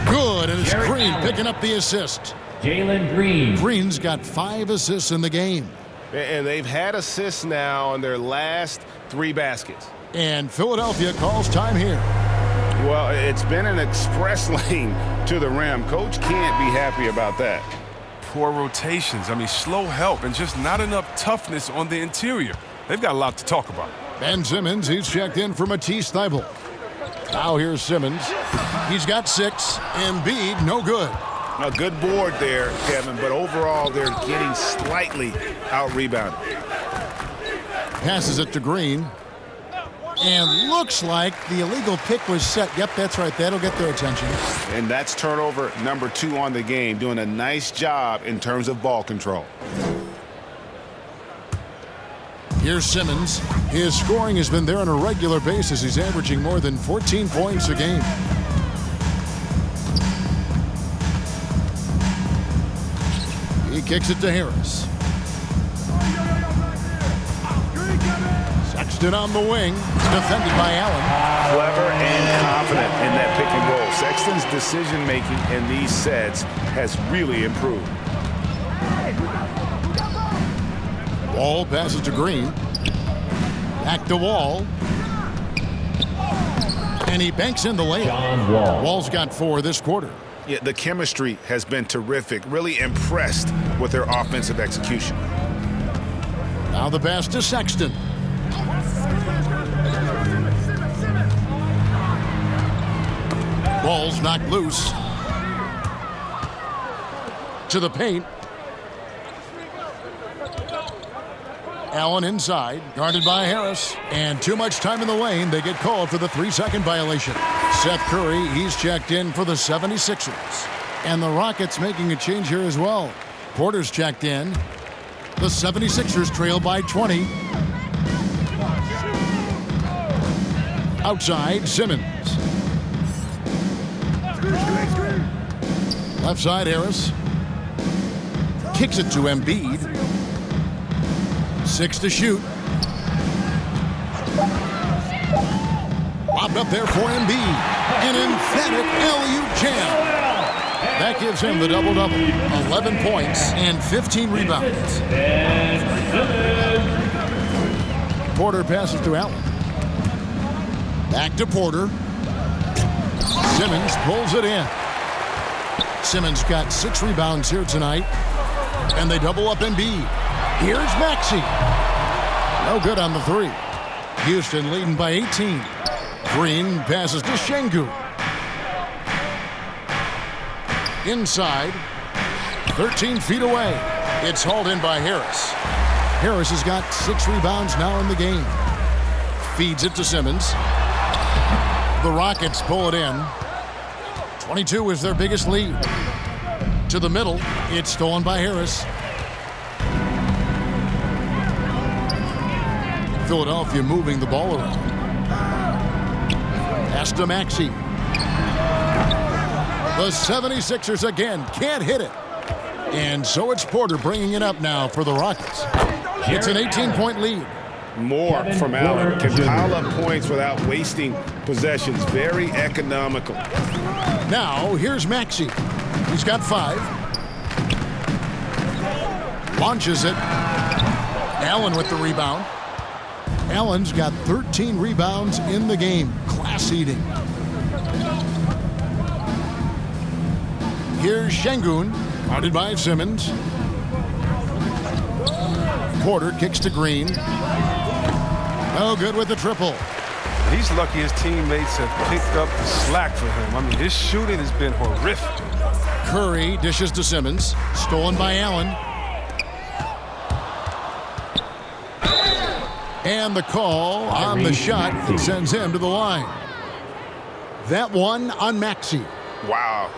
Good, and it's Green picking up the assist. Jalen Green. Green's got 5 assists in the game. And they've had assists now on their last 3 baskets. And Philadelphia calls time here. Well, it's been an express lane to the rim. Coach can't be happy about that. Poor rotations. I mean, slow help and just not enough toughness on the interior. They've got a lot to talk about. Ben Simmons, he's checked in for Matisse Thybulle. Now here's Simmons. He's got 6. Embiid, no good. A good board there, Kevin, but overall they're getting slightly out-rebounded. Passes it to Green. And looks like the illegal pick was set. Yep, that's right. That'll get their attention. And that's turnover number 2 on the game, doing a nice job in terms of ball control. Here's Simmons. His scoring has been there on a regular basis. He's averaging more than 14 points a game. He kicks it to Harris. Sexton on the wing, defended by Allen. Clever and confident in that pick and roll. Sexton's decision-making in these sets has really improved. Wall passes to Green. Back to Wall. And he banks in the layup. John Wall. Wall's got 4 this quarter. Yeah, the chemistry has been terrific. Really impressed with their offensive execution. Now the pass to Sexton. Ball's knocked loose. To the paint. Allen inside, guarded by Harris. And too much time in the lane. They get called for the 3-second violation. Seth Curry, he's checked in for the 76ers. And the Rockets making a change here as well. Porter's checked in. The 76ers trail by 20. Outside, Simmons. Left side, Harris. Kicks it to Embiid. 6 to shoot. Lobbed up there for Embiid. An emphatic alley-oop jam. That gives him the double-double. 11 points and 15 rebounds. Porter passes to Allen. Back to Porter. Simmons pulls it in. Simmons got 6 rebounds here tonight. And they double up Embiid. Here's Maxey. No good on the 3. Houston leading by 18. Green passes to Şengün. Inside. 13 feet away. It's hauled in by Harris. Harris has got 6 rebounds now in the game. Feeds it to Simmons. The Rockets pull it in. 22 is their biggest lead. To the middle. It's stolen by Harris. Philadelphia moving the ball around. Pass to Maxey. The 76ers again can't hit it. And so it's Porter bringing it up now for the Rockets. It's an 18-point lead. More from Allen. Can pile up points without wasting possessions. Very economical. Now here's Maxey. He's got 5. Launches it. Allen with the rebound. Allen's got 13 rebounds in the game. Class eating. Here's Şengün, guarded by Simmons. Porter kicks to Green. No good with the triple. He's lucky his teammates have picked up the slack for him. I mean, his shooting has been horrific. Curry dishes to Simmons. Stolen by Allen. And the call on the shot sends him to the line. That one on Maxey. Wow,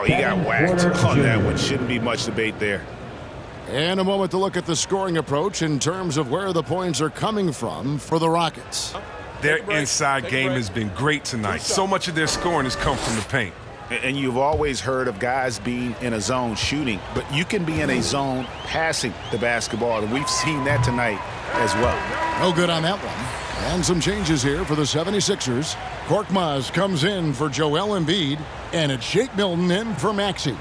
he got whacked on that one. Shouldn't be much debate there. And a moment to look at the scoring approach in terms of where the points are coming from for the Rockets. Their inside game has been great tonight. So much of their scoring has come from the paint. And you've always heard of guys being in a zone shooting, but you can be in a zone passing the basketball, and we've seen that tonight as well. No good on that one. And some changes here for the 76ers. Korkmaz comes in for Joel Embiid, and it's Shake Milton in for Maxey.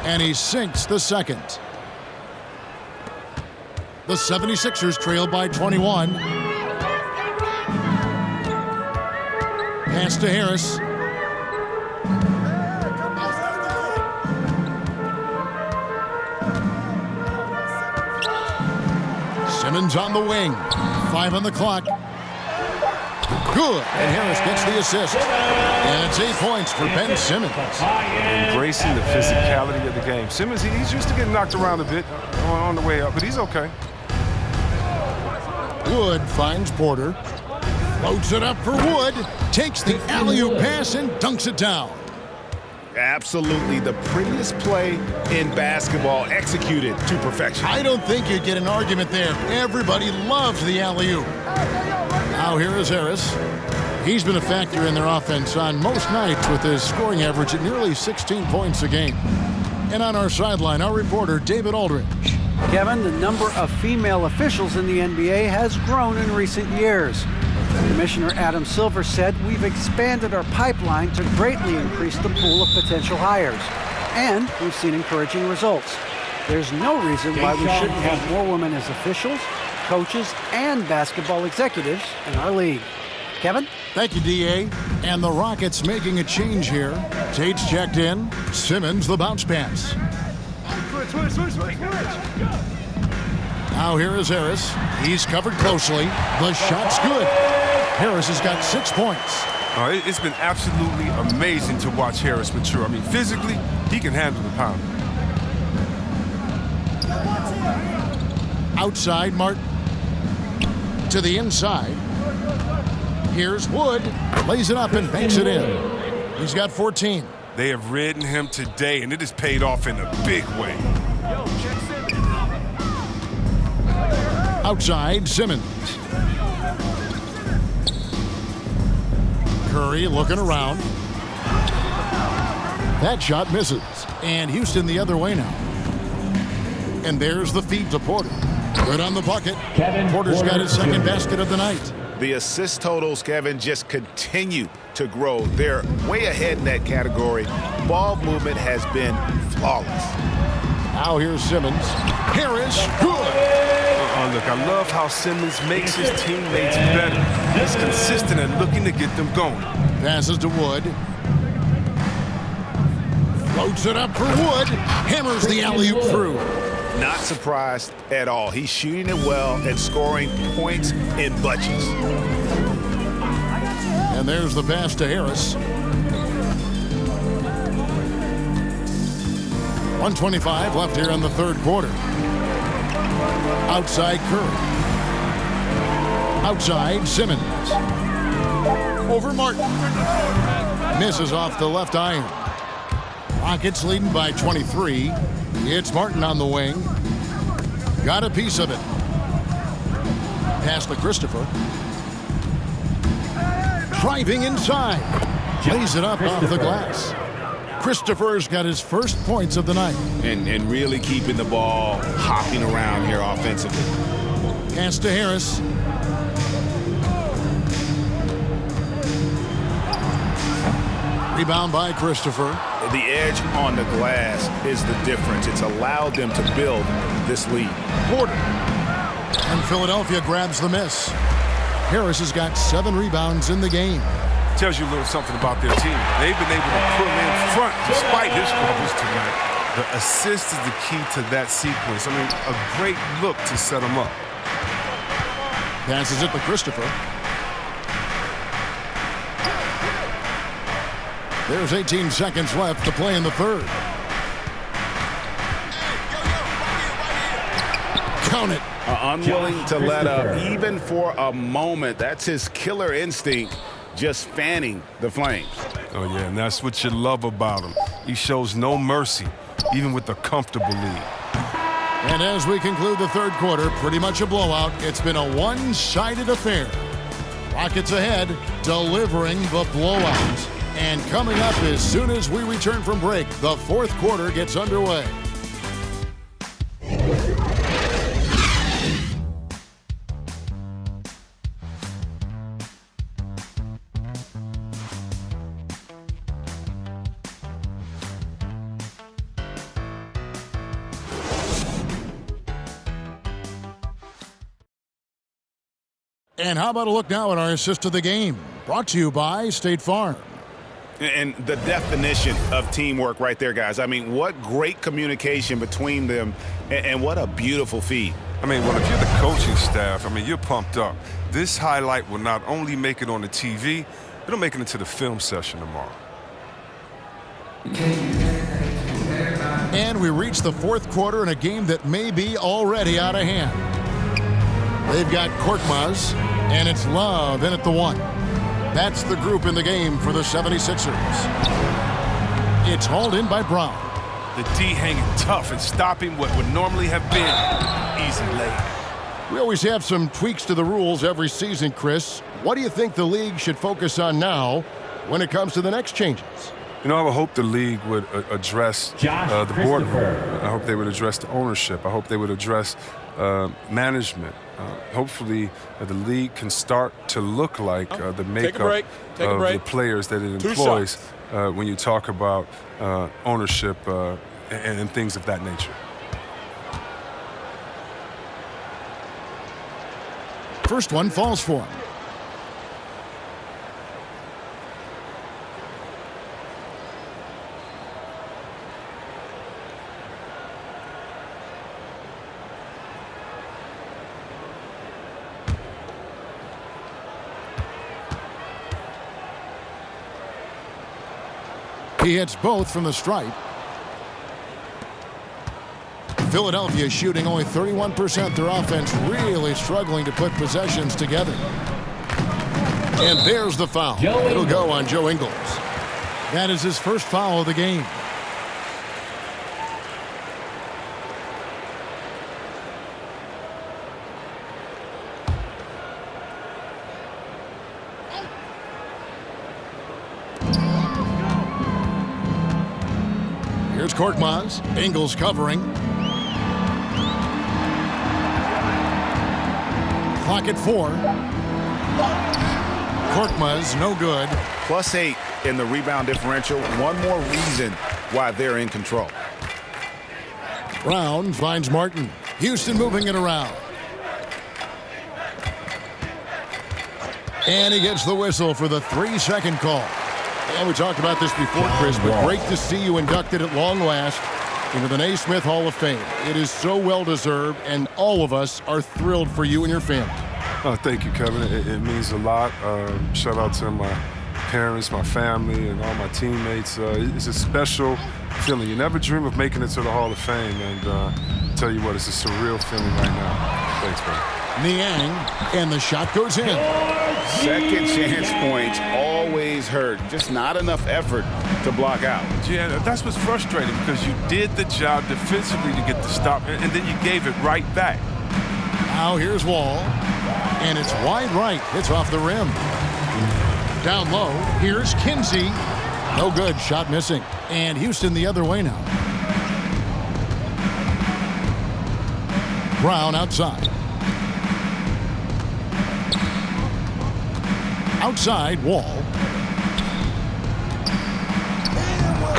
And he sinks the second. The 76ers trail by 21. Pass to Harris. Simmons on the wing. 5 on the clock. Good. And Harris gets the assist. And it's 8 points for Ben Simmons. Embracing the physicality of the game. Simmons, he's used to getting knocked around a bit on the way up, but he's okay. Wood finds Porter. Loads it up for Wood. Takes the alley-oop pass and dunks it down. Absolutely the prettiest play in basketball, executed to perfection. I don't think you'd get an argument there. Everybody loves the alley-oop. Now here is Harris. He's been a factor in their offense on most nights with his scoring average at nearly 16 points a game. And on our sideline, our reporter, David Aldridge. Kevin, the number of female officials in the NBA has grown in recent years. Commissioner Adam Silver said, "We've expanded our pipeline to greatly increase the pool of potential hires. And we've seen encouraging results. There's no reason why we shouldn't have more women as officials, coaches, and basketball executives in our league." Kevin? Thank you, D.A. And the Rockets making a change here. Tate's checked in. Simmons the bounce pass. Now here is Harris. He's covered closely. The shot's good. Harris has got 6 points. It's been absolutely amazing to watch Harris mature. I mean, physically, he can handle the pound. Outside, Martin. To the inside. Here's Wood. Lays it up and banks it in. He's got 14. They have ridden him today, and it has paid off in a big way. Outside, Simmons. Curry looking around. That shot misses. And Houston the other way now. And there's the feed to Porter. Good on the bucket. Porter's got his second basket of the night. The assist totals, Kevin, just continue to grow. They're way ahead in that category. Ball movement has been flawless. Now here's Simmons. Harris, good. Look, I love how Simmons makes his teammates better. He's consistent and looking to get them going. Passes to Wood. Floats it up for Wood. Hammers the alley-oop through. Not surprised at all. He's shooting it well and scoring points in bunches. And there's the pass to Harris. 1:25 left here in the third quarter. Outside Curry. Outside Simmons. Over Martin. Misses off the left iron. Rockets leading by 23. It's Martin on the wing. Got a piece of it. Pass to Christopher. Driving inside. Lays it up off the glass. Christopher's got his first points of the night. And really keeping the ball hopping around here offensively. Pass to Harris. Rebound by Christopher. The edge on the glass is the difference. It's allowed them to build this lead. Porter. And Philadelphia grabs the miss. Harris has got 7 rebounds in the game. Tells you a little something about their team. They've been able to pull in front despite his struggles tonight. The assist is the key to that sequence. I mean, a great look to set them up. Passes it to Christopher. There's 18 seconds left to play in the third. Count it. Unwilling to let up even for a moment. That's his killer instinct, just fanning the flames. Oh, yeah, and that's what you love about him. He shows no mercy, even with a comfortable lead. And as we conclude the third quarter, pretty much a blowout. It's been a one-sided affair. Rockets ahead, delivering the blowout. And coming up as soon as we return from break, the fourth quarter gets underway. And how about a look now at our assist of the game? Brought to you by State Farm. And the definition of teamwork right there, guys. I mean, what great communication between them, and what a beautiful feed. I mean, well, if you're the coaching staff, I mean, you're pumped up. This highlight will not only make it on the TV, it'll make it into the film session tomorrow. And we reach the fourth quarter in a game that may be already out of hand. They've got Korkmaz, and it's Love in at the 1. That's the group in the game for the 76ers. It's hauled in by Brown. The D hanging tough and stopping what would normally have been easy lay. We always have some tweaks to the rules every season, Chris. What do you think the league should focus on now when it comes to the next changes? You know, I would hope the league would address the board. I hope they would address the ownership. I hope they would address management. Hopefully, the league can start to look like the makeup of the players that it employs when you talk about ownership and things of that nature. First one falls for him. He hits both from the stripe. Philadelphia shooting only 31%. Their offense really struggling to put possessions together. And there's the foul. It'll go on Joe Ingles. That is his first foul of the game. Here's Korkmaz. Ingles covering. Clock at 4. Korkmaz, no good. +8 in the rebound differential. One more reason why they're in control. Brown finds Martin. Houston moving it around. And he gets the whistle for the 3-second call. Yeah, we talked about this before, Chris, but great to see you inducted at long last into the Naismith Hall of Fame. It is so well-deserved, and all of us are thrilled for you and your family. Oh, thank you, Kevin. It means a lot. Shout out to my parents, my family, and all my teammates. It's a special feeling. You never dream of making it to the Hall of Fame, and tell you what, it's a surreal feeling right now. Thanks, man. Niang, and the shot goes in. Second chance points always hurt. Just not enough effort to block out. Yeah, that's what's frustrating, because you did the job defensively to get the stop, and then you gave it right back. Now here's Wall, and it's wide right. It's off the rim. Down low, here's Kinsey. No good, shot missing. And Houston the other way now. Brown outside. Outside, Wall.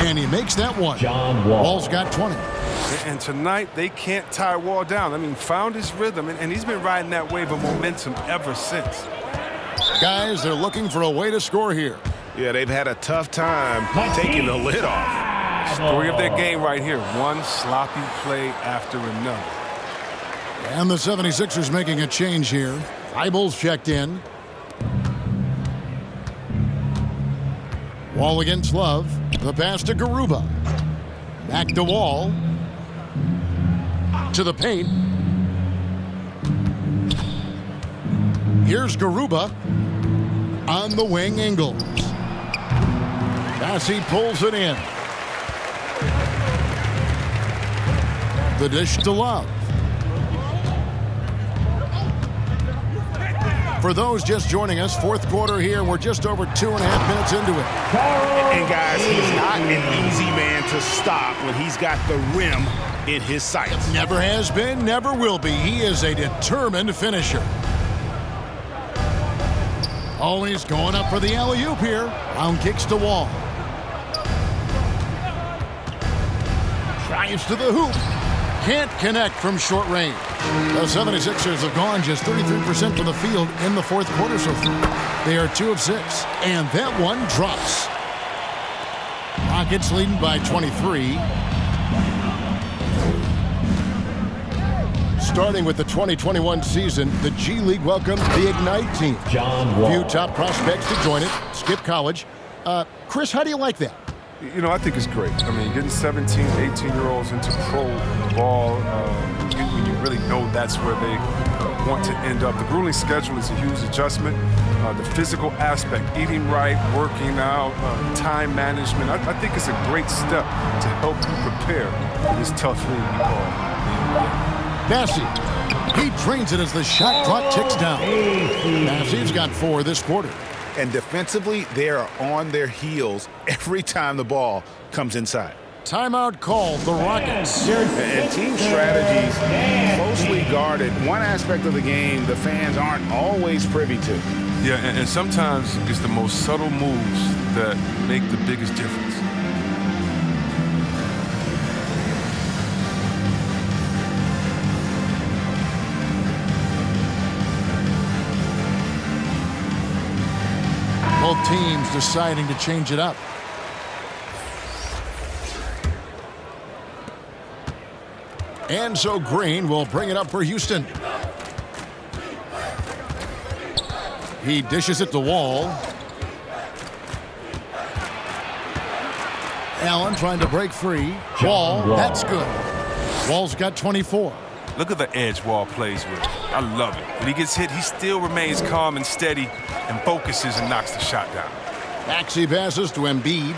And he makes that one. John Wall. Wall's got 20. And tonight, they can't tie Wall down. I mean, found his rhythm, and he's been riding that wave of momentum ever since. Guys, they're looking for a way to score here. Yeah, they've had a tough time taking the lid off. Story of their game right here. One sloppy play after another. And the 76ers making a change here. Eibels checked in. Wall against Love. The pass to Garuba. Back to Wall. To the paint. Here's Garuba. On the wing, Ingles. Bassey pulls it in. The dish to Love. For those just joining us, fourth quarter here, and we're just over 2.5 minutes into it. And guys, he's not an easy man to stop when he's got the rim in his sights. Never has been, never will be. He is a determined finisher. Always going up for the alley-oop here. Brown kicks to Wall. Drives to the hoop. Can't connect from short range. The 76ers have gone just 33% from the field in the fourth quarter so far. They are 2 of 6, and that one drops. Rockets leading by 23. Starting with the 2021 season, the G League welcomed the Ignite team. John Wall. Few top prospects to join it. Skip college. Chris, how do you like that? You know, I think it's great. I mean, getting 17, 18-year-olds into pro ball, when you really know that's where they want to end up. The grueling schedule is a huge adjustment. The physical aspect, eating right, working out, time management, I think it's a great step to help you prepare for this tough league we call the NBA. Massey, he drains it as the shot clock ticks down. Massey's got 4 this quarter. And defensively, they are on their heels every time the ball comes inside. Timeout called, the Rockets. And team strategies closely guarded. One aspect of the game the fans aren't always privy to. Yeah, and sometimes it's the most subtle moves that make the biggest difference. Both teams deciding to change it up. And so Green will bring it up for Houston. He dishes it to Wall. Allen trying to break free. Wall, that's good. Wall's got 24. Look at the edge Wall plays with. I love it. When he gets hit, he still remains calm and steady and focuses and knocks the shot down. Maxey passes to Embiid.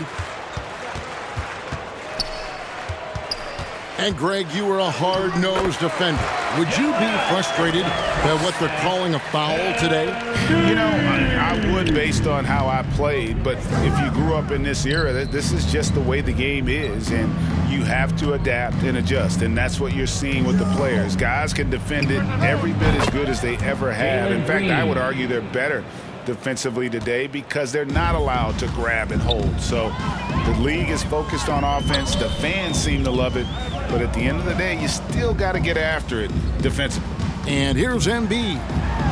And Greg, you were a hard-nosed defender. Would you be frustrated by what they're calling a foul today? You know, I would based on how I played, but if you grew up in this era, this is just the way the game is, and you have to adapt and adjust, and that's what you're seeing with the players. Guys can defend it every bit as good as they ever have. In fact, I would argue they're better defensively today because they're not allowed to grab and hold. So the league is focused on offense. The fans seem to love it. But at the end of the day, you still got to get after it defensively. And here's Embiid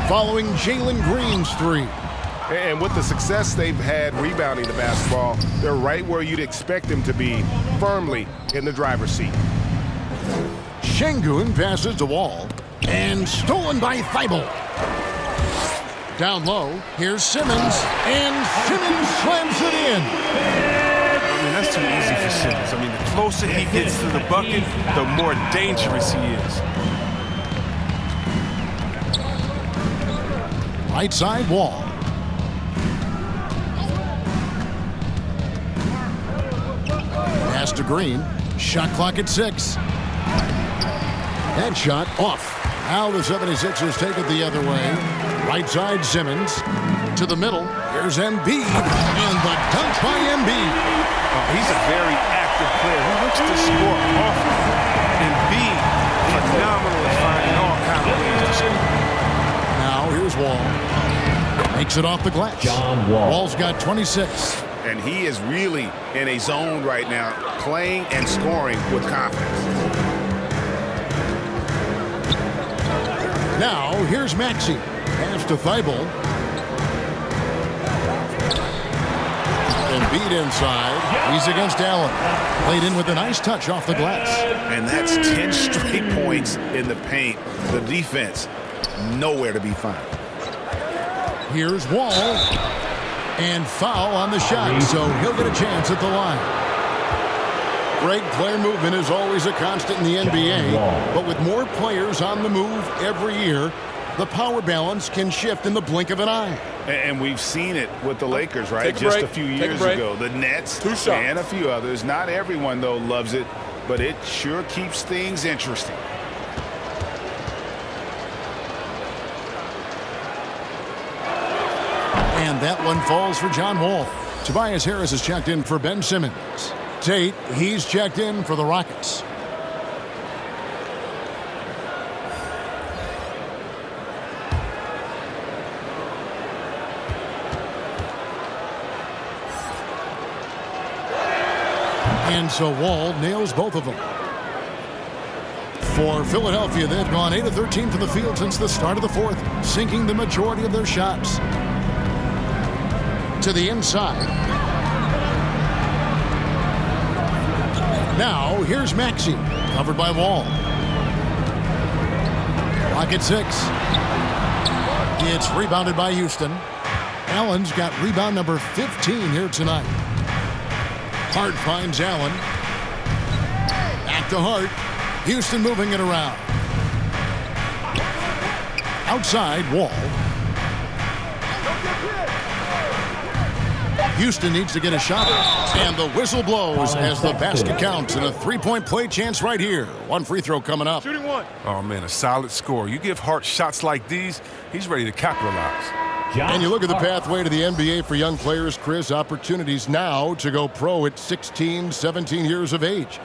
following Jalen Green's 3. And with the success they've had rebounding the basketball, they're right where you'd expect them to be, firmly in the driver's seat. Şengün passes to Wall. And stolen by Thibault. Down low, here's Simmons. And Simmons slams it in. That's too easy for Simmons. I mean, the closer he gets to the bucket, the more dangerous he is. Right side Wall. Pass to Green. Shot clock at 6. That shot off. Now the 76ers take it the other way. Right side Simmons. To the middle. Here's Embiid. And the dunk by Embiid. He's a very active player. He looks to score often. Embiid, phenomenal at finding all kinds of ways to score. Now here's Wall. Makes it off the glass. John Wall. Wall's got 26. And he is really in a zone right now, playing and scoring with confidence. Now here's Maxey. Pass to Thibault. Embiid inside. He's against Allen. Played in with a nice touch off the glass. And that's 10 straight points in the paint. The defense, nowhere to be found. Here's Wall. And foul on the shot, so he'll get a chance at the line. Greg, player movement is always a constant in the NBA, but with more players on the move every year, the power balance can shift in the blink of an eye. And we've seen it with the Lakers, right? Just a few years ago. The Nets and a few others. Not everyone, though, loves it, but it sure keeps things interesting. And that one falls for John Wall. Tobias Harris has checked in for Ben Simmons. Tate, he's checked in for the Rockets. And so Wall nails both of them. For Philadelphia, they've gone 8 of 13 from the field since the start of the fourth, sinking the majority of their shots. To the inside. Now, here's Maxey, covered by Wall. Rocket 6. It's rebounded by Houston. Allen's got rebound number 15 here tonight. Hart finds Allen. Back to Hart. Houston moving it around. Outside, Wall. Houston needs to get a shot. And the whistle blows as the basket counts. And a three-point play chance right here. One free throw coming up. Shooting one. Oh, man, a solid score. You give Hart shots like these, he's ready to capitalize. And you look at the pathway to the NBA for young players, Chris, opportunities now to go pro at 16, 17 years of age.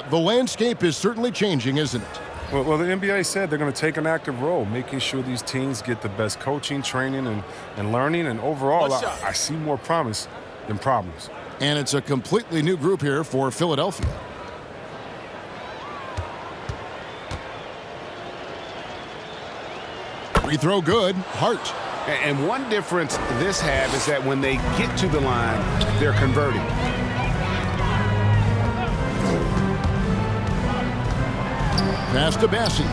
The landscape is certainly changing, isn't it? Well, the NBA said they're going to take an active role, making sure these teams get the best coaching, training, and learning. And overall, I see more promise than problems. And it's a completely new group here for Philadelphia. Free throw good. Hart. And one difference this half is that when they get to the line, they're converting. Pass to Bassey.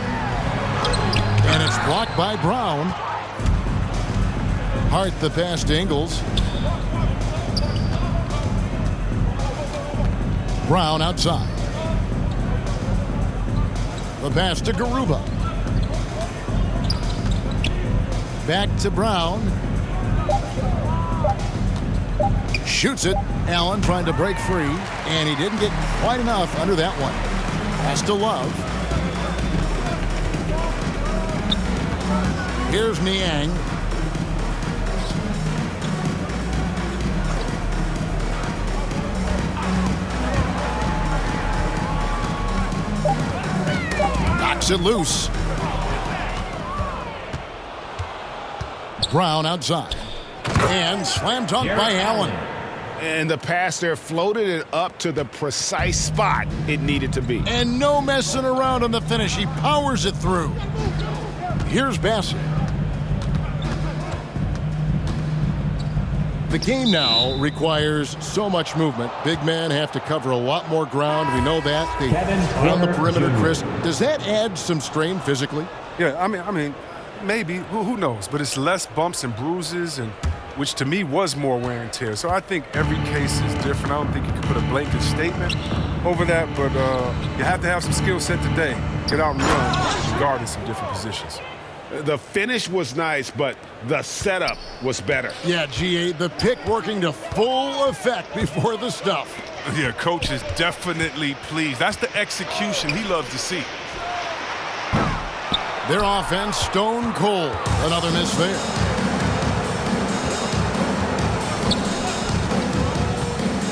And it's blocked by Brown. Hart the pass to Ingles. Brown outside. The pass to Garuba. Back to Brown. Shoots it. Allen trying to break free, and he didn't get quite enough under that one. Pass to Love. Here's Niang. Knocks it loose. Brown outside. And slam dunk by Allen. And the pass there floated it up to the precise spot it needed to be. And no messing around on the finish. He powers it through. Here's Bassett. The game now requires so much movement. Big men have to cover a lot more ground. We know that. They run the perimeter, Chris. Does that add some strain physically? Yeah, I mean, maybe. Who knows? But it's less bumps and bruises, and which to me was more wear and tear. So I think every case is different. I don't think you can put a blanket statement over that, but you have to have some skill set today. Get out and run, guard in some different positions. The finish was nice, but the setup was better. Yeah, GA, the pick working to full effect before the stuff. Yeah, coach is definitely pleased. That's the execution he loves to see. Their offense stone cold. Another miss there.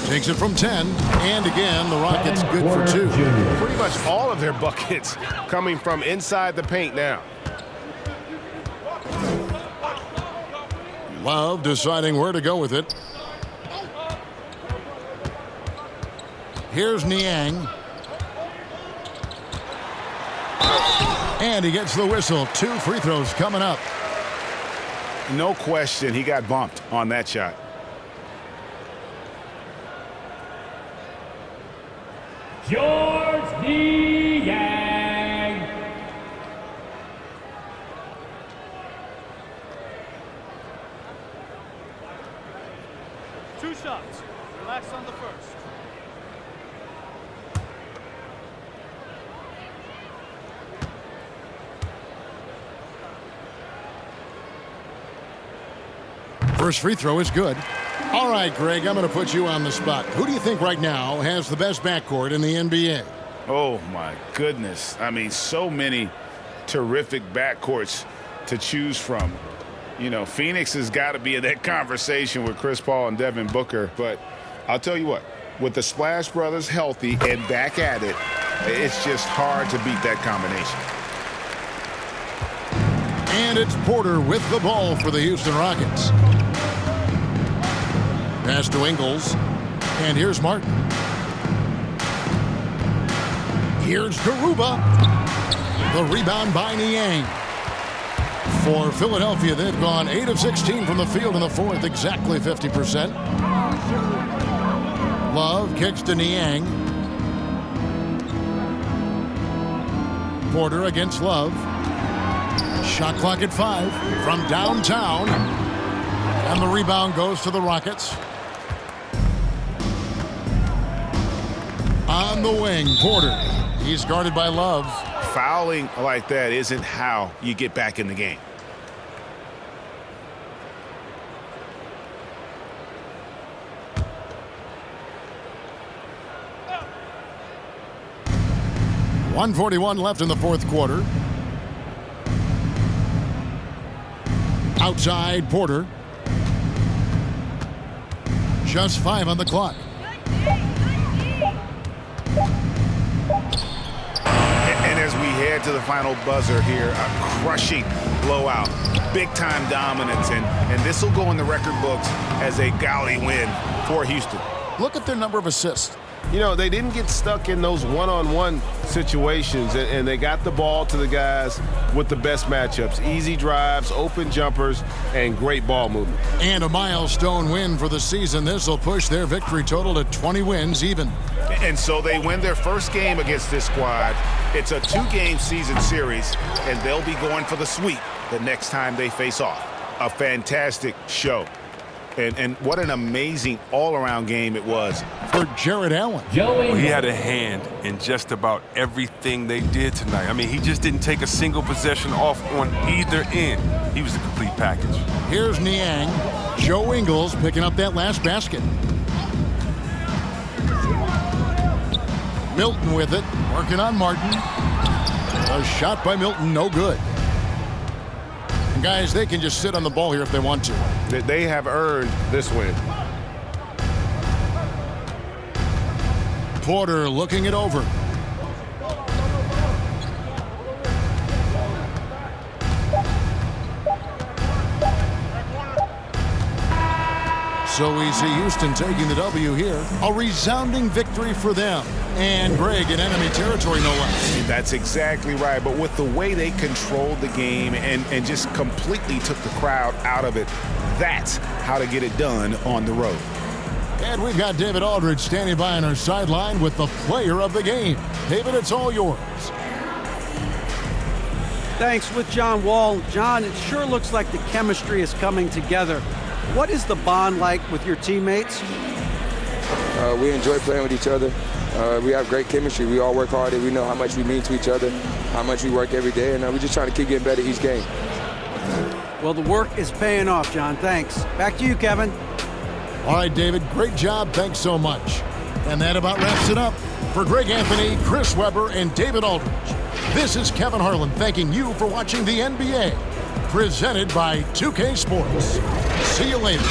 Takes it from 10, and again, the Rockets good for 2. Pretty much all of their buckets coming from inside the paint now. Love deciding where to go with it. Here's Niang. And he gets the whistle. 2 free throws coming up. No question, he got bumped on that shot. George Niang. 2 shots. Relax on the first. First free throw is good. All right, Greg, I'm going to put you on the spot. Who do you think right now has the best backcourt in the NBA? Oh, my goodness. I mean, so many terrific backcourts to choose from. You know, Phoenix has got to be in that conversation with Chris Paul and Devin Booker. But I'll tell you what, with the Splash Brothers healthy and back at it, it's just hard to beat that combination. And it's Porter with the ball for the Houston Rockets. Pass to Ingles. And here's Martin. Here's Garuba. The rebound by Niang. For Philadelphia, they've gone 8 of 16 from the field in the fourth, exactly 50%. Love kicks to Niang. Porter against Love. Shot clock at 5 from downtown. And the rebound goes to the Rockets. On the wing, Porter. He's guarded by Love. Fouling like that isn't how you get back in the game. .141 left in the fourth quarter. Outside, Porter. Just 5 on the clock. And as we head to the final buzzer here, a crushing blowout, big-time dominance, and this will go in the record books as a gaudy win for Houston. Look at their number of assists. You know, they didn't get stuck in those one-on-one situations, and they got the ball to the guys with the best matchups. Easy drives, open jumpers, and great ball movement. And a milestone win for the season. This will push their victory total to 20 wins even. And so they win their first game against this squad. It's a 2-game season series, and they'll be going for the sweep the next time they face off. A fantastic show. And what an amazing all-around game it was for Jarrett Allen. Well, he had a hand in just about everything they did tonight. I mean, he just didn't take a single possession off on either end. He was the complete package. Here's Niang. Joe Ingles picking up that last basket. Milton with it, working on Martin. A shot by Milton, no good. And guys, they can just sit on the ball here if they want to. They have earned this win. Porter looking it over. So we see Houston taking the W here. A resounding victory for them. And Greg in enemy territory, no less. That's exactly right. But with the way they controlled the game and just completely took the crowd out of it, that's how to get it done on the road. And we've got David Aldridge standing by on our sideline with the player of the game. David, it's all yours. Thanks. With John Wall. John, it sure looks like the chemistry is coming together. What is the bond like with your teammates? We enjoy playing with each other. We have great chemistry. We all work hard, and we know how much we mean to each other, how much we work every day, and we're just trying to keep getting better each game. Well, the work is paying off, John. Thanks. Back to you, Kevin. All right, David, great job. Thanks so much. And that about wraps it up. For Greg Anthony, Chris Webber, and David Aldridge, this is Kevin Harlan thanking you for watching the NBA, presented by 2K Sports. See you later.